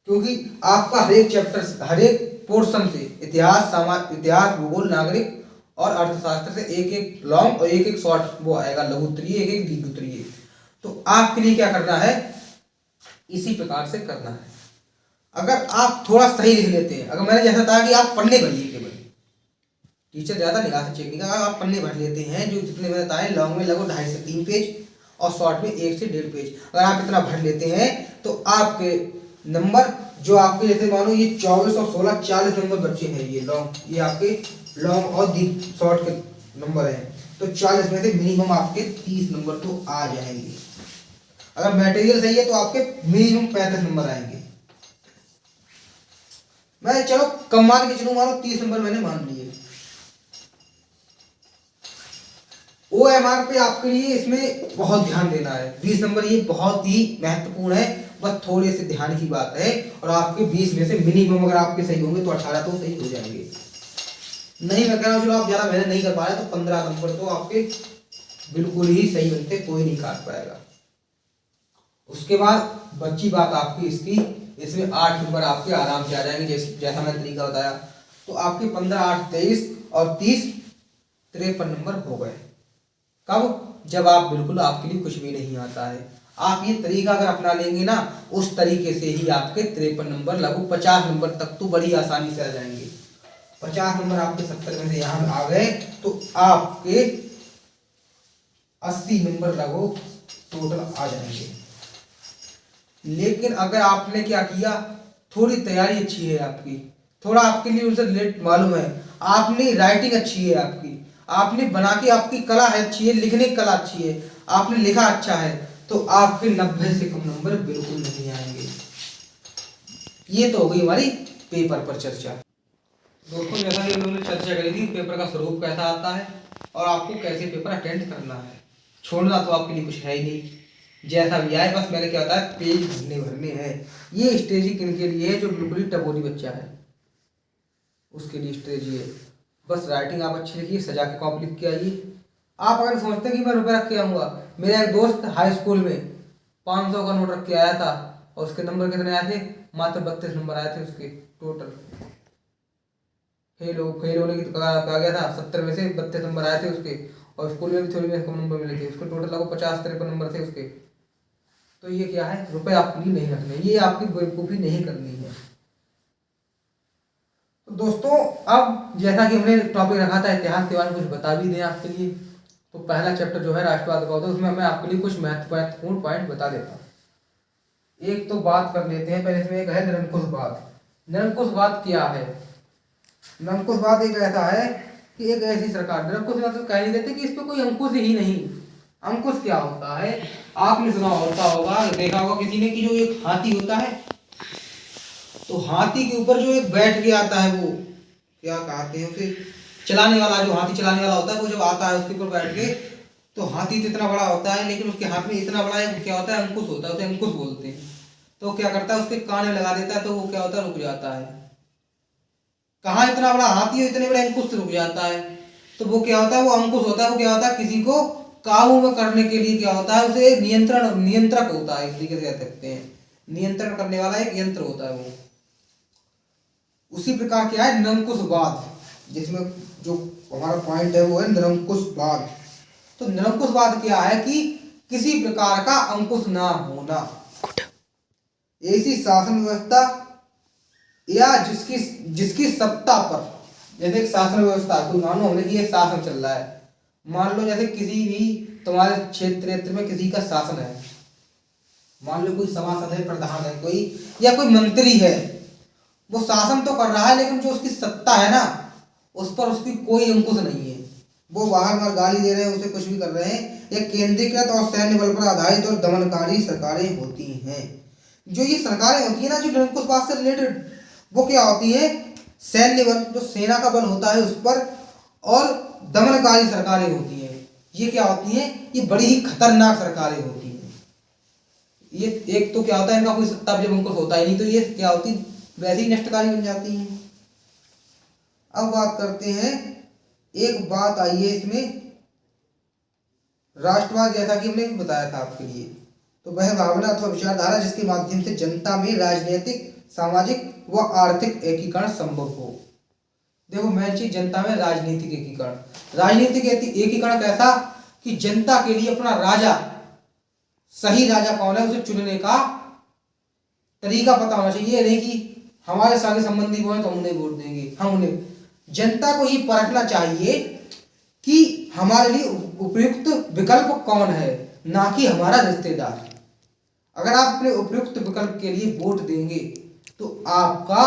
S1: क्योंकि आपका हर एक चैप्टर, हर एक पोर्शन से इतिहास, इतिहास, भूगोल, नागरिक और अर्थशास्त्र से एक एक लॉन्ग और एक एक शॉर्ट वो आएगा, लघु उत्तरीय, एक एक दीर्घ उत्तरीय। तो आपके लिए क्या करना है, इसी प्रकार से करना है। अगर आप थोड़ा सही लिख लेते हैं, अगर मैंने जैसा कहा कि आप पन्ने भरिए, केवल टीचर ज्यादा निगाह से चेक नहीं करेगा, आप पन्ने भर लेते हैं, जो जितने मैंने बताए, लॉन्ग में लगभग 2.5 से 3 पेज और शॉर्ट में 1 से 1.5 पेज, अगर आप इतना भर लेते हैं तो आपके नंबर जो आपके, जैसे मानो ये 24 और 16 40 नंबर बच्चे हैं, ये लॉन्ग, ये आपके लॉन्ग और शॉर्ट के नंबर हैं, तो 40 में से मिनिमम आपके 30 नंबर तो आ जाएंगे। अगर मटेरियल सही है तो आपके मिनिमम 35 नंबर आएंगे। मैं चलो कम मान के चलूं, मानो 30 नंबर मैंने मान लिए। OMR पे आपके लिए इसमें बहुत ध्यान देना है, 20 नंबर ये बहुत ही महत्वपूर्ण है, बस थोड़े से ध्यान की बात है, और आपके 20 में से मिनिमम अगर आपके सही होंगे तो 18 तो सही हो जाएंगे। नहीं, मैं कह रहा हूँ चलो आप ज्यादा मेहनत नहीं कर पा रहे तो 15 नंबर तो आपके बिल्कुल ही सही बनते, कोई नहीं काट पाएगा। उसके बाद बच्ची बात आपकी इसकी, इसमें 8 नंबर आपके आराम से आ जाएंगे, जैसा मैंने तरीका बताया, तो आपके 15, 8, 23 और 30 53 नंबर हो गए। कब, जब आप बिल्कुल, आपके लिए कुछ भी नहीं आता है, आप ये तरीका अगर अपना लेंगे ना, उस तरीके से ही आपके 53 नंबर, लगभग 50 नंबर तक तो बड़ी आसानी से आ जाएंगे। 50 नंबर आपके 70 में से यहाँ आ गए तो आपके 80 नंबर लगभग टोटल आ जाएंगे। लेकिन अगर आपने क्या किया, थोड़ी तैयारी अच्छी है आपकी, थोड़ा आपके लिए उनसे रिलेट मालूम है, आपने राइटिंग अच्छी है आपकी, आपने बना के, आपकी कला है अच्छी है, लिखने की कला अच्छी है, आपने लिखा अच्छा है, तो आपके 90 से कम नंबर बिल्कुल नहीं आएंगे। ये तो हो गई हमारी पेपर पर चर्चा। दोस्तों, जैसा कि हमने चर्चा करी थी, पेपर का स्वरूप कैसा आता है और आपको कैसे पेपर अटेंड करना है, छोड़ना तो आपके लिए कुछ है ही नहीं, जैसा भी आए, बस मैंने क्या बताया, पेज भरने हैं। ये स्ट्रेटजी किनके लिए है, जो बिल्कुल ही टपोरी बच्चा है उसके लिए स्ट्रेटजी है। बस राइटिंग आप अच्छी लिखिए, सजा के कॉपी लिख के आइए। आप अगर सोचते हैं कि मैं रुपये रख के आऊँगा, मेरा एक दोस्त हाई स्कूल में 500 का नोट रख के आया था, और उसके नंबर कितने आए थे, मात्र 32 नंबर आए थे उसके टोटल। फेल होने की तो कहा गया था, 70 में से 32 नंबर आए थे उसके, और स्कूल में भी थोड़ी कम नंबर मिले थे उसको, टोटल आपको 50-53 नंबर थे उसके। तो ये क्या है, रुपए आपके लिए नहीं रखने, ये आपकी बेवकूफ़ी नहीं करनी है। तो दोस्तों अब जैसा कि हमने टॉपिक रखा था इतिहास के बारे में कुछ बता भी दें आपके लिए, तो पहला चैप्टर जो है राष्ट्रवाद का होता है, उसमें मैं आपके लिए कुछ महत्वपूर्ण पॉइंट बता देता हूँ। एक तो बात कर लेते हैं पहले, इसमें एक है निरंकुशवाद। निरंकुशवाद क्या है? निरंकुशवाद एक ऐसा है कि एक ऐसी सरकार, निरंकुशवाद तो कह नहीं देते कि इस पर कोई अंकुश ही नहीं। अंकुश क्या होता है, आपने सुना होगा, देखा होगा किसी ने, कि जो एक हाथी होता है, तो हाथी के ऊपर जो एक बैठ के आता है, वो क्या कहते हैं उसे, चलाने वाला, जो हाथी चलाने वाला होता है, वो जब आता है उसके ऊपर बैठ के, तो हाथी तो इतना बड़ा होता है लेकिन उसके हाथ में इतना बड़ा है, क्या होता है, अंकुश होता है, उसे अंकुश बोलते हैं। तो क्या करता है, उसके कान में लगा देता है, तो वो क्या होता है, रुक जाता है। कहाँ इतना बड़ा हाथी है, इतने बड़े अंकुश से रुक जाता है। तो वो क्या होता है, वो अंकुश होता है, वो क्या होता है, किसी को काबू में करने के लिए क्या होता है, उसे नियंत्रक होता है, एक तरीके से कह सकते हैं, नियंत्रण करने वाला एक यंत्र होता है वो। उसी प्रकार क्या है निरंकुशवाद, जिसमें जो हमारा पॉइंट है वो है निरंकुशवाद। तो निरंकुशवाद क्या है कि किसी प्रकार का अंकुश ना होना, ऐसी शासन व्यवस्था या जिसकी सत्ता पर, जैसे एक शासन व्यवस्था, कोई मानो हमने कि ये शासन चल रहा है, मान लो जैसे किसी भी तुम्हारे क्षेत्र में किसी का शासन है, मान लो कोई सभासद है, प्रधान है कोई, या कोई मंत्री है, वो शासन तो कर रहा है लेकिन जो उसकी सत्ता है ना, उस पर उसकी कोई अंकुश नहीं है, वो बाहर गाली दे रहे हैं, उसे कुछ भी कर रहे हैं। ये केंद्रीकृत और सैन्य बल पर आधारित और दमनकारी सरकारें होती हैं। जो ये सरकारें होती है ना, जो निरंकुशवाद से रिलेटेड, वो क्या होती है, सैन्य बल, जो सेना का बल होता है उस पर, और दमनकारी सरकारें होती हैं। ये क्या होती हैं, ये बड़ी ही खतरनाक सरकारें होती हैं। ये एक तो क्या होता है, इनका कोई सत्ता जब अंकुश होता ही नहीं, तो ये क्या होती, वैसे ही नष्टकारी बन जाती हैं। अब बात करते हैं, एक बात आई है इसमें, राष्ट्रवाद, जैसा कि हमने भी बताया था आपके लिए, तो वह भावना अथवा विचारधारा जिसके माध्यम से जनता में राजनीतिक, सामाजिक व आर्थिक एकीकरण संभव हो। देखो मेन चीज, जनता में राजनीतिक एकीकरण। राजनीतिक एकीकरण कैसा, कि जनता के लिए अपना राजा, सही राजा कौन है, उसे चुनने का तरीका पता होना चाहिए। ये नहीं कि हमारे सारे संबंधी वो हैं तो हम उन्हें वोट देंगे, हम उन्हें, जनता को ये परखना चाहिए कि हमारे लिए उपयुक्त विकल्प कौन है, ना कि हमारा रिश्तेदार। अगर आप अपने उपयुक्त विकल्प के लिए वोट देंगे तो आपका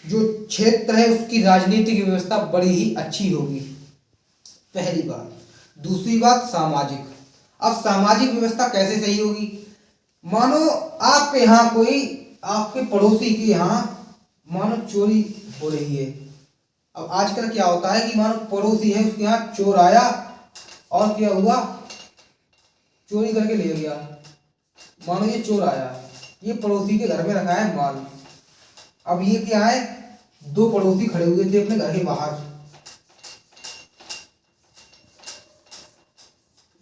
S1: जो क्षेत्र है उसकी राजनीतिक व्यवस्था बड़ी ही अच्छी होगी, पहली बात। दूसरी बात, सामाजिक। अब सामाजिक व्यवस्था कैसे सही होगी, मानो आपके यहाँ कोई, आपके पड़ोसी के यहाँ मानो चोरी हो रही है। अब आजकल क्या होता है कि मानो पड़ोसी है, उसके यहाँ चोर आया और क्या हुआ, चोरी करके ले गया। मानो ये चोर आया, ये पड़ोसी के घर में रखा है माल। अब ये क्या है, दो पड़ोसी खड़े हुए थे अपने घर के बाहर,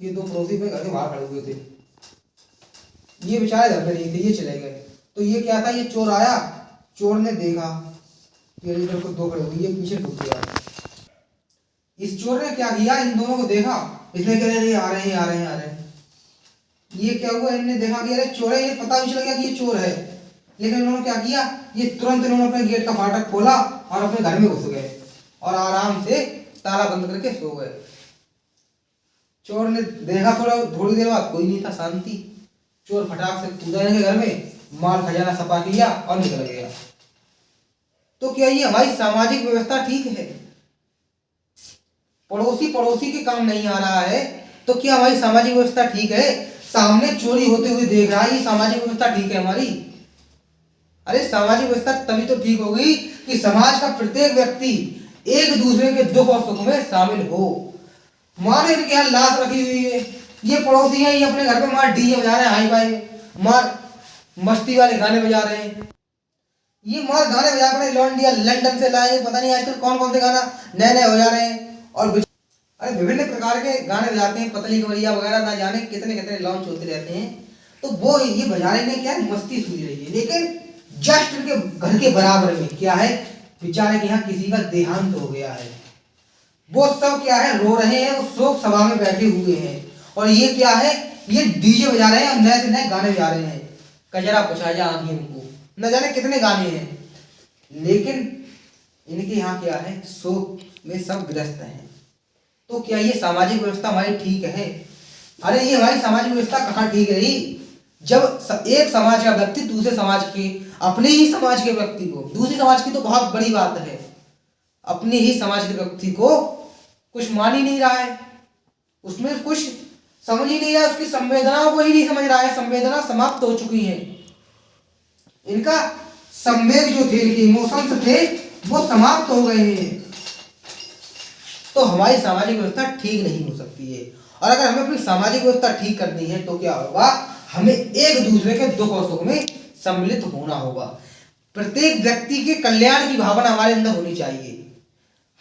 S1: ये दो पड़ोसी अपने घर के बाहर खड़े हुए थे, ये बेचारे घर में नहीं थे, ये चले गए। तो ये क्या था, ये चोर आया, चोर ने देखा ये इधर को दो खड़े हुए, ये पीछे ढुक गया। इस चोर ने क्या किया, इन दोनों को देखा, इसने कह रहे आ रहे हैं आ रहे हैं आ रहे हैं। ये क्या हुआ, इन्होंने देखा कि अरे चोर है, ये पता भी चल गया कि ये चोर है, लेकिन इन्होंने क्या किया, ये तुरंत इन्होंने अपने गेट का फाटक खोला और अपने घर में घुस गए और आराम से ताला बंद करके सो गए। चोर ने देखा, थोड़ी देर बाद कोई नहीं था, शांति। चोर फटाक से कूदा इनके घर में, माल खजाना सपा किया और निकल गया। तो क्या ये हमारी सामाजिक व्यवस्था ठीक है? पड़ोसी के काम नहीं आ रहा है तो क्या हमारी सामाजिक व्यवस्था ठीक है? सामने चोरी होते हुए देख रहा है, ये सामाजिक व्यवस्था ठीक है हमारी? अरे सामाजिक व्यवस्था तभी तो ठीक होगी कि समाज का प्रत्येक व्यक्ति एक दूसरे के दुख और सुख में शामिल हो। मारे इनके यहाँ लाश रखी हुई है, ये पड़ोसी हैं, ये अपने घर पे मार डीजे बजा रहे हैं, हाई फाई मार मस्ती वाले गाने बजा रहे हैं, ये मार गाने बजा रहे हैं, लौंडिया लंदन से लाए, पता नहीं आजकल कौन कौन से गाना नए नए हो जा रहे हैं, और अरे विभिन्न प्रकार के गाने बजाते हैं, पतली कमरिया वगैरह, ना जाने कितने कितने लॉन्च होते रहते हैं। तो वो ये बजाने में क्या है, मस्ती सूझ रही है, लेकिन जस्ट उनके घर के बराबर में क्या है, बेचारे के यहाँ किसी का देहांत हो गया है। वो सब क्या है, रो रहे हैं, वो शोक सभा में बैठे हुए हैं। और ये क्या है, ये डीजे बजा रहे हैं और नए से नए गाने बजा रहे हैं। कजरा पुछाया आंखें इनको, न जाने कितने गाने हैं, लेकिन इनके यहाँ क्या है, शोक में सब ग्रस्त हैं। तो क्या ये सामाजिक व्यवस्था हमारी ठीक है? अरे ये हमारी सामाजिक व्यवस्था कहाँ ठीक रही, जब एक समाज का व्यक्ति दूसरे समाज के, अपने ही समाज के व्यक्ति को, दूसरे समाज की तो बहुत बड़ी बात है, अपने ही समाज के व्यक्ति को कुछ मान ही नहीं रहा है, उसमें कुछ समझ ही नहीं रहा है, उसकी संवेदनाओं को ही नहीं समझ रहा है। संवेदना समाप्त हो चुकी है, इनका संवेग जो थे, इनके इमोशंस थे, वो समाप्त हो गए हैं। तो हमारी सामाजिक व्यवस्था ठीक नहीं हो सकती है। और अगर हमें अपनी सामाजिक व्यवस्था ठीक करनी है तो क्या होगा, हमें एक दूसरे के दुख और सुख में सम्मिलित होना होगा। प्रत्येक व्यक्ति के कल्याण की भावना हमारे अंदर होनी चाहिए।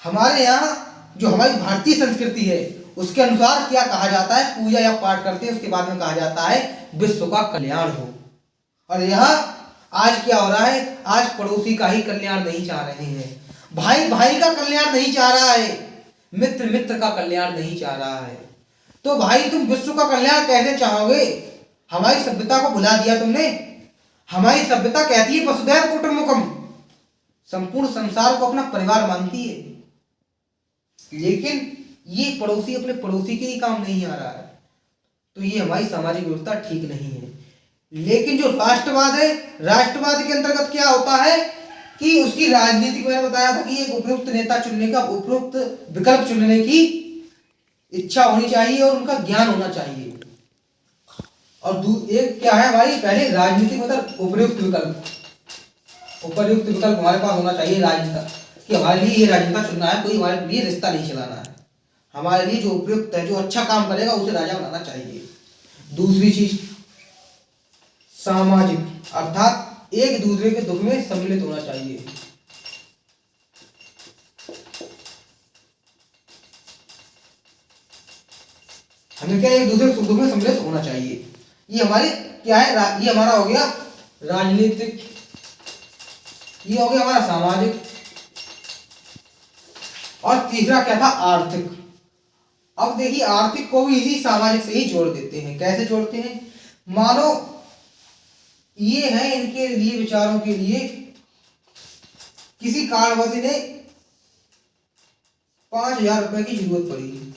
S1: हमारे यहाँ जो हमारी भारतीय संस्कृति है उसके अनुसार क्या कहा जाता है, पूजा या पाठ करते हैं, उसके बाद में कहा जाता है विश्व का कल्याण हो। और यहाँ आज क्या हो रहा है, आज पड़ोसी का ही कल्याण नहीं चाह रहे हैं, भाई भाई का कल्याण नहीं चाह रहा है, मित्र मित्र का कल्याण नहीं चाह रहा है। तो भाई तुम विश्व का कल्याण कैसे चाहोगे? हमारी सभ्यता को भुला दिया तुमने। हमारी सभ्यता कहती है वसुधैव कुटुंबकम, संपूर्ण संसार को अपना परिवार मानती है, लेकिन ये पड़ोसी अपने पड़ोसी के ही काम नहीं आ रहा है। तो ये हमारी सामाजिक व्यवस्था ठीक नहीं है। लेकिन जो राष्ट्रवाद है, राष्ट्रवाद के अंतर्गत क्या होता है कि उसकी राजनीतिक, मैंने बताया था कि एक उपयुक्त नेता चुनने का, उपयुक्त विकल्प चुनने की इच्छा होनी चाहिए और उनका ज्ञान होना चाहिए। और एक क्या है हमारी, पहले राजनीतिक मतलब उपयुक्त विकल्प, उपयुक्त विकल्प हमारे पास होना चाहिए राजनेता, कि हमारे लिए ये राजनेता चुनना है, कोई हमारे लिए रिश्ता नहीं चलाना है, हमारे लिए जो उपयुक्त है, जो अच्छा काम करेगा उसे राजा बनाना चाहिए। दूसरी चीज सामाजिक, अर्थात एक दूसरे के दुख में सम्मिलित होना चाहिए। हमें क्या, एक दूसरे के सुख दुख में सम्मिलित होना चाहिए। ये हमारी क्या है, ये हमारा हो गया राजनीतिक, ये हो गया हमारा सामाजिक। और तीसरा क्या था, आर्थिक। अब देखिए आर्थिक को भी इसी सामाजिक से ही जोड़ देते हैं। कैसे जोड़ते हैं, मानो ये है इनके लिए, विचारों के लिए किसी कारणवश इन्हें 5,000 रुपए की जरूरत पड़ी,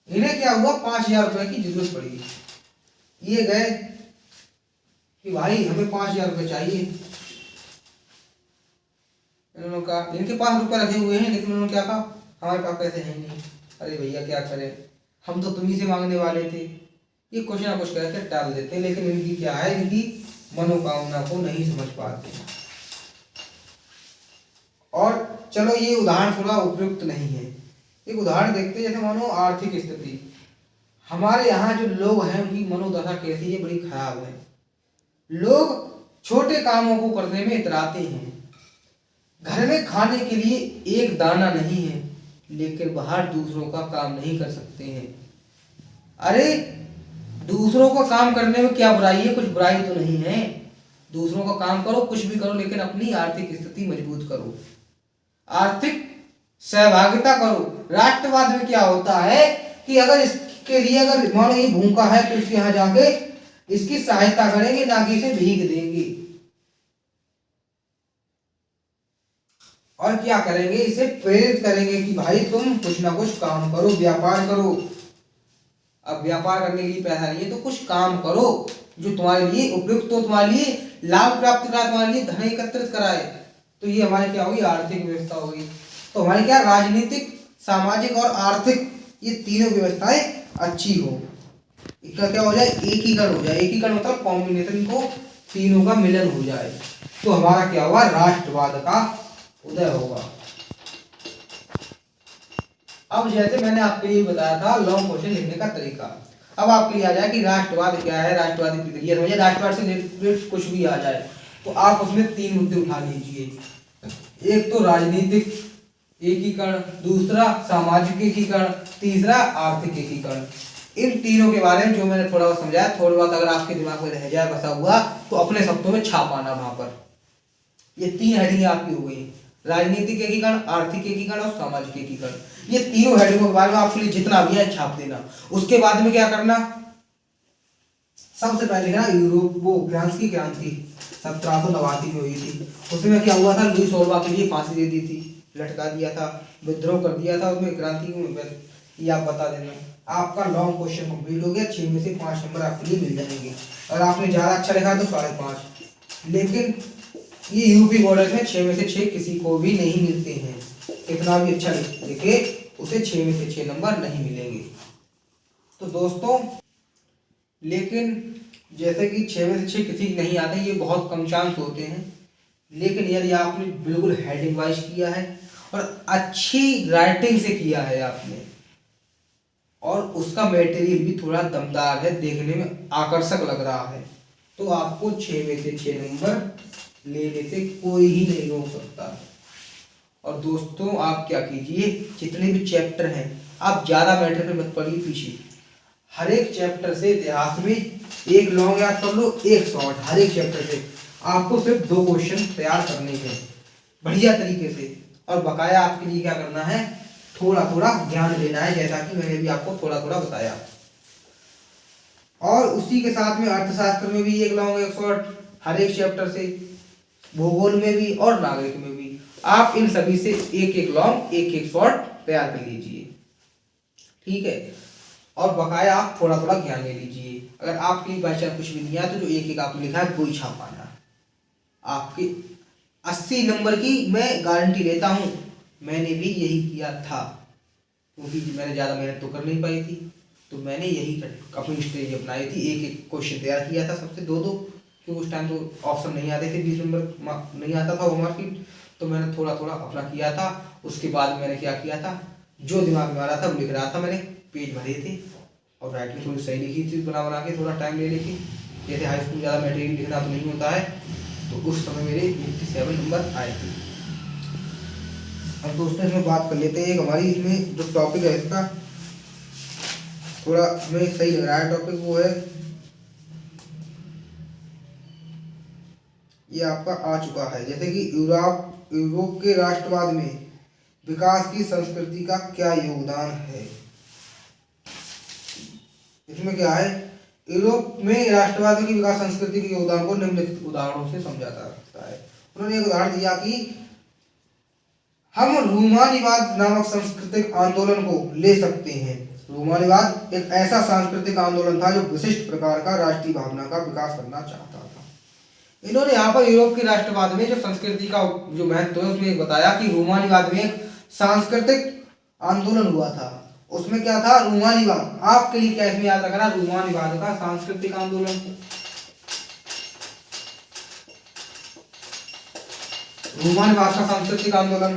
S1: इन्हें क्या हुआ, 5,000 रुपए की जरूरत पड़ी। ये गए कि भाई हमें 5,000 रुपए चाहिए। इन्होंने कहा, इनके पास रुपए रखे हुए हैं, लेकिन उन्होंने क्या कहा, हमारे पास पैसे हैं नहीं। अरे भैया क्या करें, हम तो तुम्ही से मांगने वाले थे। ये कुछ ना कुछ कहकर टाल देते हैं, लेकिन इनकी क्या है, इनकी मनोकामना को नहीं समझ पाते। और चलो ये उदाहरण थोड़ा उपयुक्त नहीं है, एक उदाहरण देखते हैं। जैसे मानो आर्थिक स्थिति, हमारे यहाँ जो लोग हैं उनकी मनोदशा कैसी है, बड़ी खराब है। लोग छोटे कामों को करने में इतराते हैं। घर में खाने के लिए एक दाना नहीं है, लेकिन बाहर दूसरों का काम नहीं कर सकते हैं। अरे दूसरों को काम करने में क्या बुराई है, कुछ बुराई तो नहीं है। दूसरों का काम करो, कुछ भी करो, लेकिन अपनी आर्थिक स्थिति मजबूत करो, आर्थिक सहभागिता करो। राष्ट्रवाद में क्या होता है कि अगर इसके लिए, अगर मानो ये भूखा है तो इसके यहाँ जाके इसकी सहायता करेंगे, ना कि इसे भीख देंगे। और क्या करेंगे, इसे प्रेरित करेंगे कि भाई तुम कुछ ना कुछ काम करो, व्यापार करो। अब व्यापार करने के लिए पैसा नहीं है तो कुछ काम करो जो तुम्हारे लिए उपयुक्त हो, तुम्हारे लिए लाभ प्राप्त कराए, तुम्हारे लिए धन एकत्रित कराए। तो ये हमारी क्या होगी, आर्थिक व्यवस्था होगी। तो हमारी क्या, राजनीतिक, सामाजिक और आर्थिक, ये तीनों व्यवस्थाएं अच्छी हो। इसका क्या हो जाए, एकीकरण हो जाए। एकीकरण मतलब कॉम्बिनेशन, को तीनों का मिलन हो जाए, तो हमारा क्या होगा, राष्ट्रवाद का उदय होगा। अब जैसे मैंने आपको ये बताया था लॉन्ग क्वेश्चन लिखने का तरीका, अब आपके लिए आ जाए कि राष्ट्रवाद क्या है, राष्ट्रवादी प्रक्रिया समझिए। राष्ट्रवाद से रिलेटेड कुछ भी आ जाए तो आप उसमें 3 मुद्दे उठा लीजिए। एक तो राजनीतिक एकीकरण, दूसरा सामाजिक एकीकरण, तीसरा आर्थिक एकीकरण। इन तीनों के बारे में जो मैंने थोड़ा बहुत समझाया, थोड़ी बहुत अगर आपके दिमाग में रह जाए बसा हुआ तो अपने शब्दों में छाप आना वहां पर। ये 3 हेडिंग आपकी हो गई। राजनीतिक एकीकरण, आर्थिक एकीकरण और सामाजिक एकीकरण। ये तीनों हेडिंगों के बारे में आपके लिए जितना भी है छाप देना। उसके बाद में क्या करना, सबसे पहले लिखना यूरोप वो फ्रांस की क्रांति 1789 में हुई थी। उसमें क्या हुआ था, लुई सोलवा के लिए फांसी दे दी थी, लटका दिया था, विद्रोह कर दिया था, उसमें क्रांति में ये आप बता देना। आपका लॉन्ग क्वेश्चन कंप्लीट हो गया। 6 में से 5 नंबर आपके लिए मिल जाएंगे। अगर आपने ज़्यादा अच्छा लिखा है तो 5.5। लेकिन ये यूपी बोर्ड में 6 में से 6 किसी को भी नहीं मिलते हैं। कितना भी अच्छा लिखे उसे 6 में से 6 नंबर नहीं मिलेंगे। तो दोस्तों, लेकिन जैसे कि 6 में से 6 किसी नहीं आते, ये बहुत कम चांस होते हैं। लेकिन यदि आपने बिल्कुल हेडिंग वाइज किया है और अच्छी राइटिंग से किया है आपने, और उसका मटेरियल भी थोड़ा दमदार है, देखने में आकर्षक लग रहा है, तो आपको 6 में से 6 नंबर लेने से कोई ही नहीं रोक सकता। और दोस्तों, आप क्या कीजिए, जितने भी चैप्टर हैं आप ज़्यादा मैटर पे मत पढ़िए पीछे। हर एक चैप्टर से इतिहास में एक लॉन्ग याद कर लो, एक शॉर्ट। हर एक चैप्टर से आपको सिर्फ 2 क्वेश्चन तैयार करने हैं बढ़िया तरीके से। और बकाया आपके लिए क्या करना है, थोड़ा थोड़ा ध्यान देना है, जैसा कि मैंने भी आपको थोड़ा थोड़ा बताया। और उसी के साथ में अर्थशास्त्र में भी एक लॉन्ग एक शॉर्ट, हर एक चैप्टर से, भूगोल में भी और नागरिक में भी। आप इन सभी से एक एक लॉन्ग एक एक शॉर्ट तैयार कर लीजिए, ठीक है। और बकाया आप थोड़ा थोड़ा ज्ञान ले लीजिए। अगर आपके लिए बाई चांस कुछ भी नहीं आया तो जो एक एक आपने लिखा है वो ही छाप पाना। आपके 80 नंबर की मैं गारंटी लेता हूँ, मैंने भी यही किया था, क्योंकि मैंने ज़्यादा मेहनत तो कर नहीं पाई थी, तो मैंने यही अपनी स्ट्रेटेजी अपनाई थी। एक एक क्वेश्चन तैयार किया था, सबसे 2-2, क्योंकि उस टाइम तो ऑप्शन नहीं आते थे, 20 नंबर नहीं आता था वो मार्केट, तो मैंने थोड़ा थोड़ा अपना किया था। उसके बाद मैंने क्या किया था, जो दिमाग में आ रहा था वो लिख रहा था। मैंने पेज भरे थे और राइटिंग थोड़ी सही लिखी थी, बना बना के थोड़ा टाइम ले लेके। जैसे हाई स्कूल ज़्यादा मटेरियल लिखना तो नहीं होता है, तो उस समय मेरे 87 नंबर आए थे। अब दोस्तों, इसमें बात कर लेते हैं, एक हमारी इसमें जो टॉपिक है इसका थोड़ा हमें सही लग रहा है टॉपिक, वो है ये आपका आ चुका है, जैसे कि यूरोप के राष्ट्रवाद में विकास की संस्कृति का क्या योगदान है। इसमें क्या है, यूरोप में राष्ट्रवाद की विकास संस्कृति के योगदान को निम्नलिखित उदाहरणों से समझा जा सकता है। उन्होंने एक उदाहरण दिया कि हम रूमानीवाद नामक सांस्कृतिक आंदोलन को ले सकते हैं। रूमानीवाद एक ऐसा सांस्कृतिक आंदोलन था जो विशिष्ट प्रकार का राष्ट्रीय भावना का विकास करना चाहता था। इन्होंने यहाँ पर यूरोप के राष्ट्रवाद में जो संस्कृति का जो महत्व है उसमें बताया कि रूमानीवाद में एक सांस्कृतिक आंदोलन हुआ था। उसमें क्या था, रूमानीवाद। आपके लिए क्या इसमें याद रखना, रूमानीवाद का सांस्कृतिक आंदोलन। रूमानीवाद का सांस्कृतिक आंदोलन,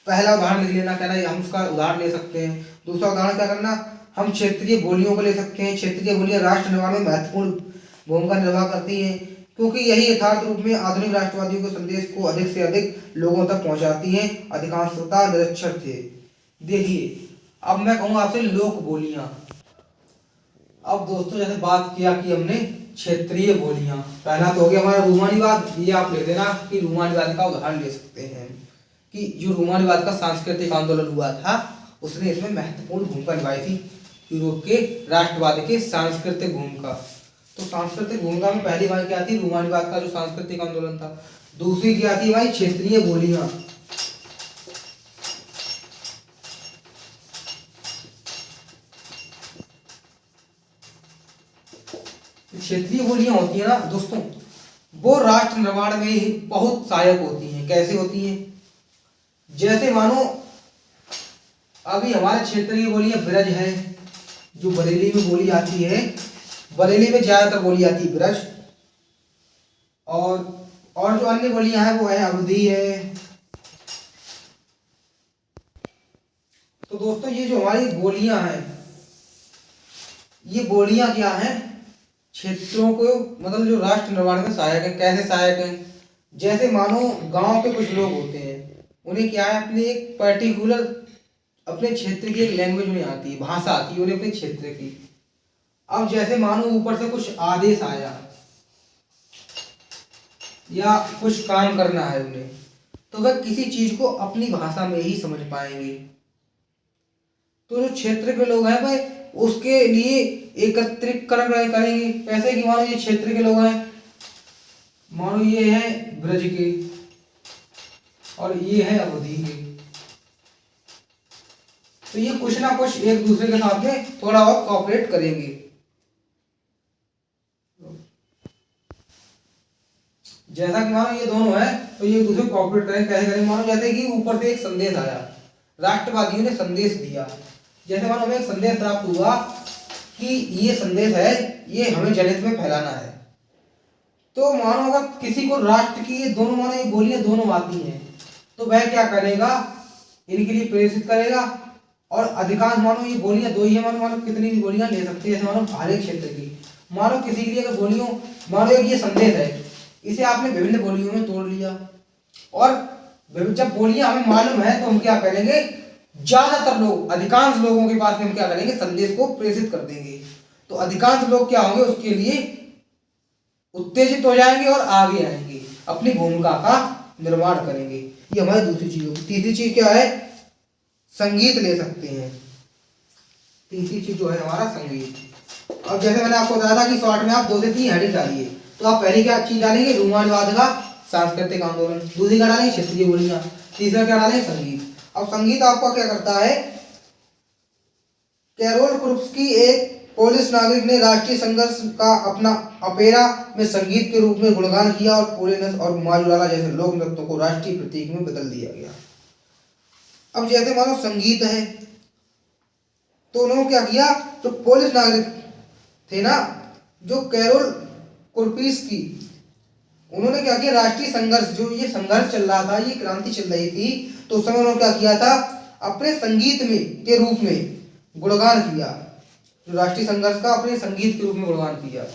S1: पहला उदाहरण लिख लेना, कहना हम उसका उदाहरण ले सकते हैं। दूसरा उदाहरण क्या करना, हम क्षेत्रीय बोलियों को ले सकते हैं। क्षेत्रीय बोलियां राष्ट्र निर्माण में महत्वपूर्ण भूमिका निर्वाह करती हैं, क्योंकि यही यथार्थ रूप में आधुनिक राष्ट्रवादियों के संदेश को अधिक से अधिक लोगों तक पहुंचाती हैं। अधिकांशतः निरक्षर थे। देखिए, अब मैं कहूँगा आपसे लोक बोलियां। अब दोस्तों, जैसे बात किया कि हमने क्षेत्रीय बोलियां, पहला तो हो गया हमारा रूमानीवाद। ये आप ले देना कि रूमानीवाद का उदाहरण ले सकते हैं कि जो रूमानीवाद का सांस्कृतिक आंदोलन हुआ था उसने इसमें महत्वपूर्ण भूमिका निभाई थी, यूरोप के राष्ट्रवाद के सांस्कृतिक भूमिका। तो सांस्कृतिक भूमिका में पहली बात क्या थी, रूमानीवाद का जो सांस्कृतिक आंदोलन था। दूसरी क्या थी भाई, क्षेत्रीय बोलियां। क्षेत्रीय बोलियां होती है ना दोस्तों, वो राष्ट्र निर्माण में ही बहुत सहायक होती हैं। कैसे होती हैं, जैसे मानो अभी हमारे क्षेत्रीय बोलियां ब्रज है, जो बरेली में बोली जाती है, बरेली में ज्यादातर बोली जाती है ब्रज। और जो अन्य बोलियां हैं वो है अवधी है। तो दोस्तों, ये जो हमारी बोलियां हैं, ये बोलियां क्या हैं, क्षेत्रों को मतलब जो राष्ट्र निर्माण में सहायक है। कैसे सहायक है, जैसे मानो गांव के कुछ लोग होते हैं, उन्हें क्या है, अपने एक पर्टिकुलर अपने क्षेत्र की एक लैंग्वेज में आती है, भाषा आती है उन्हें अपने क्षेत्र की। अब जैसे मानो ऊपर से कुछ आदेश आया या कुछ काम करना है उन्हें, तो वह किसी चीज को अपनी भाषा में ही समझ पाएंगे। तो जो क्षेत्र के लोग हैं वह उसके लिए एकत्रीकरण करेंगे। कैसे कि मानो ये क्षेत्र के लोग हैं, मानो ये हैं ब्रज के और ये है अवधि के, तो ये कुछ ना कुछ एक दूसरे के साथ में थोड़ा बहुत कॉपरेट करेंगे। जैसा कि मानो ये दोनों है तो ये एक दूसरे को कॉपरेट करेंगे। कैसे करेंगे? मानो जैसे कि ऊपर से एक संदेश आया, राष्ट्रवादियों ने संदेश दिया, जैसे मानो हमें एक संदेश प्राप्त हुआ कि ये संदेश है, ये हमें जनहित में फैलाना है। तो मानो अगर किसी को राष्ट्र की ये दोनों मानो ये बोलियां दोनों आती हैं तो वह क्या करेगा? इनके लिए प्रेरित करेगा। और अधिकांश मानो ये बोलियां दो ही है, मानो कितनी भी बोलियां ले सकते हैं, जैसे मानो हर एक क्षेत्र की। मानो किसी के लिए अगर बोलियों, मानो एक ये संदेश है, इसे आपने विभिन्न बोलियों में तोड़ लिया, और जब बोलियां हमें मालूम है तो हम क्या करेंगे? ज्यादातर लोग, अधिकांश लोगों के पास में हम क्या करेंगे? संदेश को प्रेषित कर देंगे। तो अधिकांश लोग क्या होंगे? उसके लिए उत्तेजित हो जाएंगे और आगे आएंगे, अपनी भूमिका का निर्माण करेंगे। ये हमारी दूसरी चीज होगी। तीसरी चीज क्या है? संगीत ले सकते हैं। तीसरी चीज जो है हमारा संगीत। अब जैसे मैंने आपको बताया था कि शॉर्ट में आप 2 से 3 हेडिंग डालिए, तो आप पहली क्या चीज डालेंगे? रोमांचवाद का सांस्कृतिक आंदोलन। दूसरी क्या डालेंगे? क्षेत्रीय बोलियां। तीसरा क्या डालेंगे? संगीत। अब संगीत आपका क्या करता है? कैरोल कुर्ब्स्की एक पोलिश नागरिक ने राष्ट्रीय संघर्ष का अपना अपेरा में संगीत के रूप में गुणगान किया और पोलेनस और माजुराला जैसे लोक नृत्यों को राष्ट्रीय प्रतीक में बदल दिया गया। अब जैसे मानो संगीत है तो उन्होंने क्या किया? जो पोलिश नागरिक थे ना, जो कैरोल कुर्ब्स्की, उन्होंने क्या किया? राष्ट्रीय संघर्ष, जो ये संघर्ष चल रहा था, ये क्रांति चल रही थी, तो उस समय उन्होंने क्या किया था? अपने संगीत में के रूप में गुणगान किया, जो राष्ट्रीय संघर्ष का अपने संगीत के रूप में गुणगान किया।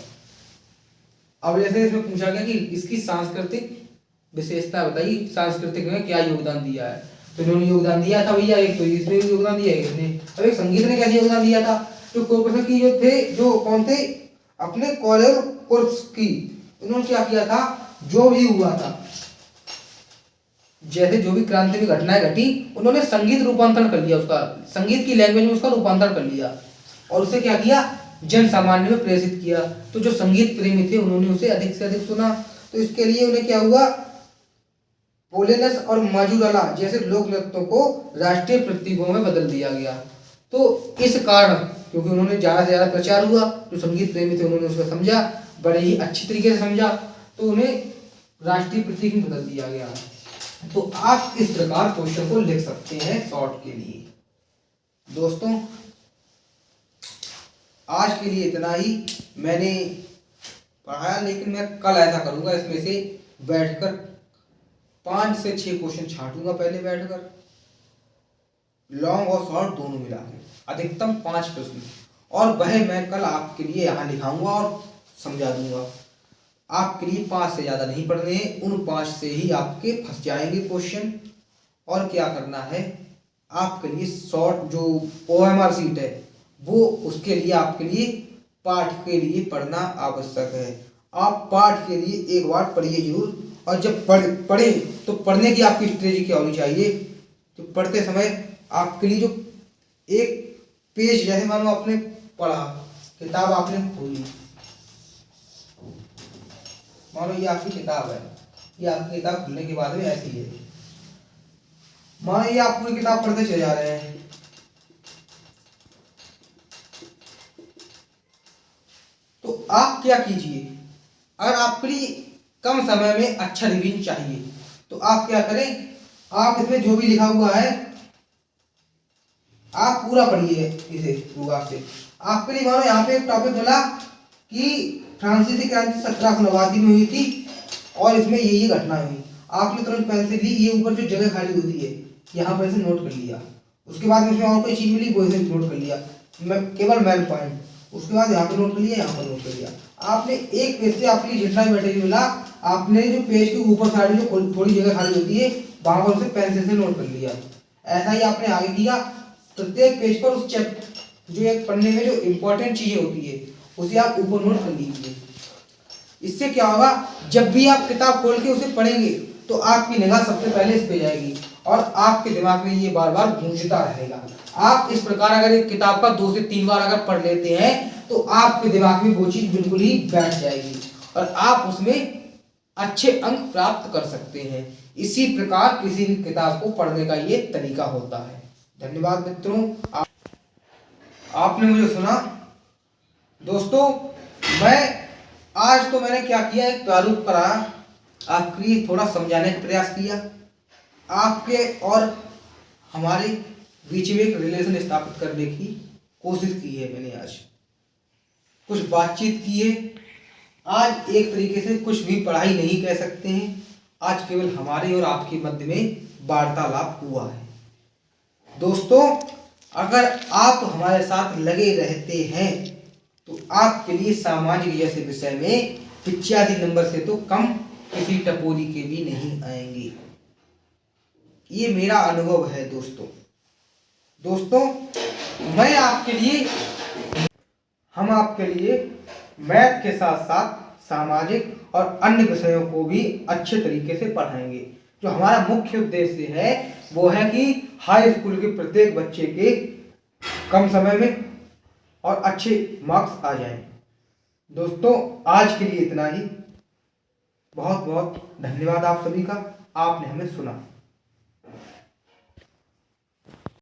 S1: अब जैसे इसमें पूछा गया कि इसकी सांस्कृतिक विशेषता बताइए, सांस्कृतिक में क्या योगदान दिया है? तो इन्होंने योगदान दिया था भैया, एक तो इसने योगदान दिया है, इसने। अब एक संगीत ने कैसे योगदान दिया था? जो कुर्ब्स्की जो थे, जो कौन थे? अपने कैरोल कुर्ब्स्की, उन्होंने क्या किया था? जो भी हुआ था, जैसे जो भी क्रांति में घटनाएं घटी, उन्होंने संगीत रूपांतरण कर लिया, उसका संगीत की लैंग्वेज में उसका रूपांतरण कर लिया, और उसे क्या किया? जन सामान्य में प्रेषित किया। तो जो संगीत प्रेमी थे उन्होंने उसे अधिक से अधिक सुना। तो इसके लिए उन्हें क्या हुआ? पोलेनस और माजुराला जैसे लोक नृत्यों को राष्ट्रीय प्रतीकों में बदल दिया गया। तो इस कारण, क्योंकि उन्होंने ज्यादा से ज्यादा प्रचार हुआ, जो संगीत प्रेमी थे उन्होंने उसको समझा, बड़े ही अच्छी तरीके से समझा, तो उन्हें राष्ट्रीय प्रतीक में बदल दिया गया। तो आप इस प्रकार क्वेश्चन को लिख सकते हैं शॉर्ट के लिए। दोस्तों आज के लिए इतना ही मैंने पढ़ाया, लेकिन मैं कल ऐसा करूंगा, इसमें से बैठकर 5 से 6 क्वेश्चन छांटूंगा पहले बैठकर, लॉन्ग और शॉर्ट दोनों मिला के, अधिकतम 5 प्रश्न, और वह मैं कल आपके लिए यहाँ लिखाऊंगा और समझा दूंगा। आपके लिए 5 से ज़्यादा नहीं पढ़ने हैं, उन 5 से ही आपके फंस जाएंगे क्वेश्चन। और क्या करना है आपके लिए? शॉर्ट जो OMR सीट है वो, उसके लिए आपके लिए पाठ के लिए पढ़ना आवश्यक है। आप पाठ के लिए एक बार पढ़िए जरूर, और जब पढ़े तो पढ़ने की आपकी स्ट्रेटजी क्या होनी चाहिए? तो पढ़ते समय आपके लिए जो एक पेज, जैसे मानो आपने पढ़ा, किताब आपने खोली, मानो ये आपकी किताब है, ये आपकी किताब खुलने के बाद में ऐसी है, मानो ये आप पूरी किताब पढ़ते चले जा रहे हैं, तो आप क्या कीजिए? अगर आपके लिए कम समय में अच्छा रिवीजन चाहिए तो आप क्या करें? आप इसमें जो भी लिखा हुआ है आप पूरा पढ़िए इसे रुआ से। आपके लिए मानो यहाँ पे एक टॉपिक मिला कि फ्रांसीसी क्रांति 1789 में हुई थी और इसमें ये घटना हुई। आपने तुरंत पेंसिल ली, ये ऊपर जो जगह खाली होती है यहाँ पर इसे नोट कर लिया। उसके बाद में और कोई चीज मिली वो इसे नोट कर लिया, मैं केवल मेन पॉइंट। उसके बाद यहाँ पे नोट कर लिया, यहाँ पर नोट कर लिया। आपने एक पेज से आपके लिए जितना भी मटेरियल मिला, आपने जो पेज के ऊपर साइड में जो थोड़ी जगह खाली होती है वहां पर उसे पेंसिल से नोट कर लिया। ऐसा ही आपने आगे किया। प्रत्येक पेज पर उस चैप्टर जो एक पढ़ने में जो इम्पोर्टेंट चीजें होती है उसे आप ऊपर नोट कर लीजिए। इससे क्या होगा, जब भी आप किताब खोल के उसे पढ़ेंगे तो आपकी निगाह सबसे पहले इस पे जाएगी और आपके दिमाग में ये बार बार गूंजता रहेगा। आप इस प्रकार अगर एक किताब का 2 से 3 बार अगर पढ़ लेते हैं तो आपके दिमाग में वो चीज बिल्कुल ही बैठ जाएगी और आप उसमें अच्छे अंक प्राप्त कर सकते हैं। इसी प्रकार किसी भी किताब को पढ़ने का ये तरीका होता है। धन्यवाद मित्रों, आपने मुझे सुना। दोस्तों, मैंने क्या किया, एक प्रारूप पर आया, आपके लिए थोड़ा समझाने का प्रयास किया, आपके और हमारे बीच में एक रिलेशन स्थापित करने की कोशिश की है। मैंने आज कुछ बातचीत की है। आज एक तरीके से कुछ भी पढ़ाई नहीं कह सकते हैं, आज केवल हमारे और आपके मध्य में वार्तालाप हुआ है। दोस्तों, अगर आप हमारे साथ लगे रहते हैं तो आपके लिए सामाजिक जैसे विषय में 85 नंबर से तो कम किसी टपोरी के भी नहीं आएंगे। ये मेरा अनुभव है दोस्तों। हम आपके लिए मैथ के साथ साथ सामाजिक और अन्य विषयों को भी अच्छे तरीके से पढ़ाएंगे। जो हमारा मुख्य उद्देश्य है वो है कि हाई स्कूल के प्रत्येक बच्चे के कम समय में और अच्छे मार्क्स आ जाएं। दोस्तों, आज के लिए इतना ही। बहुत बहुत धन्यवाद आप सभी का, आपने हमें सुना।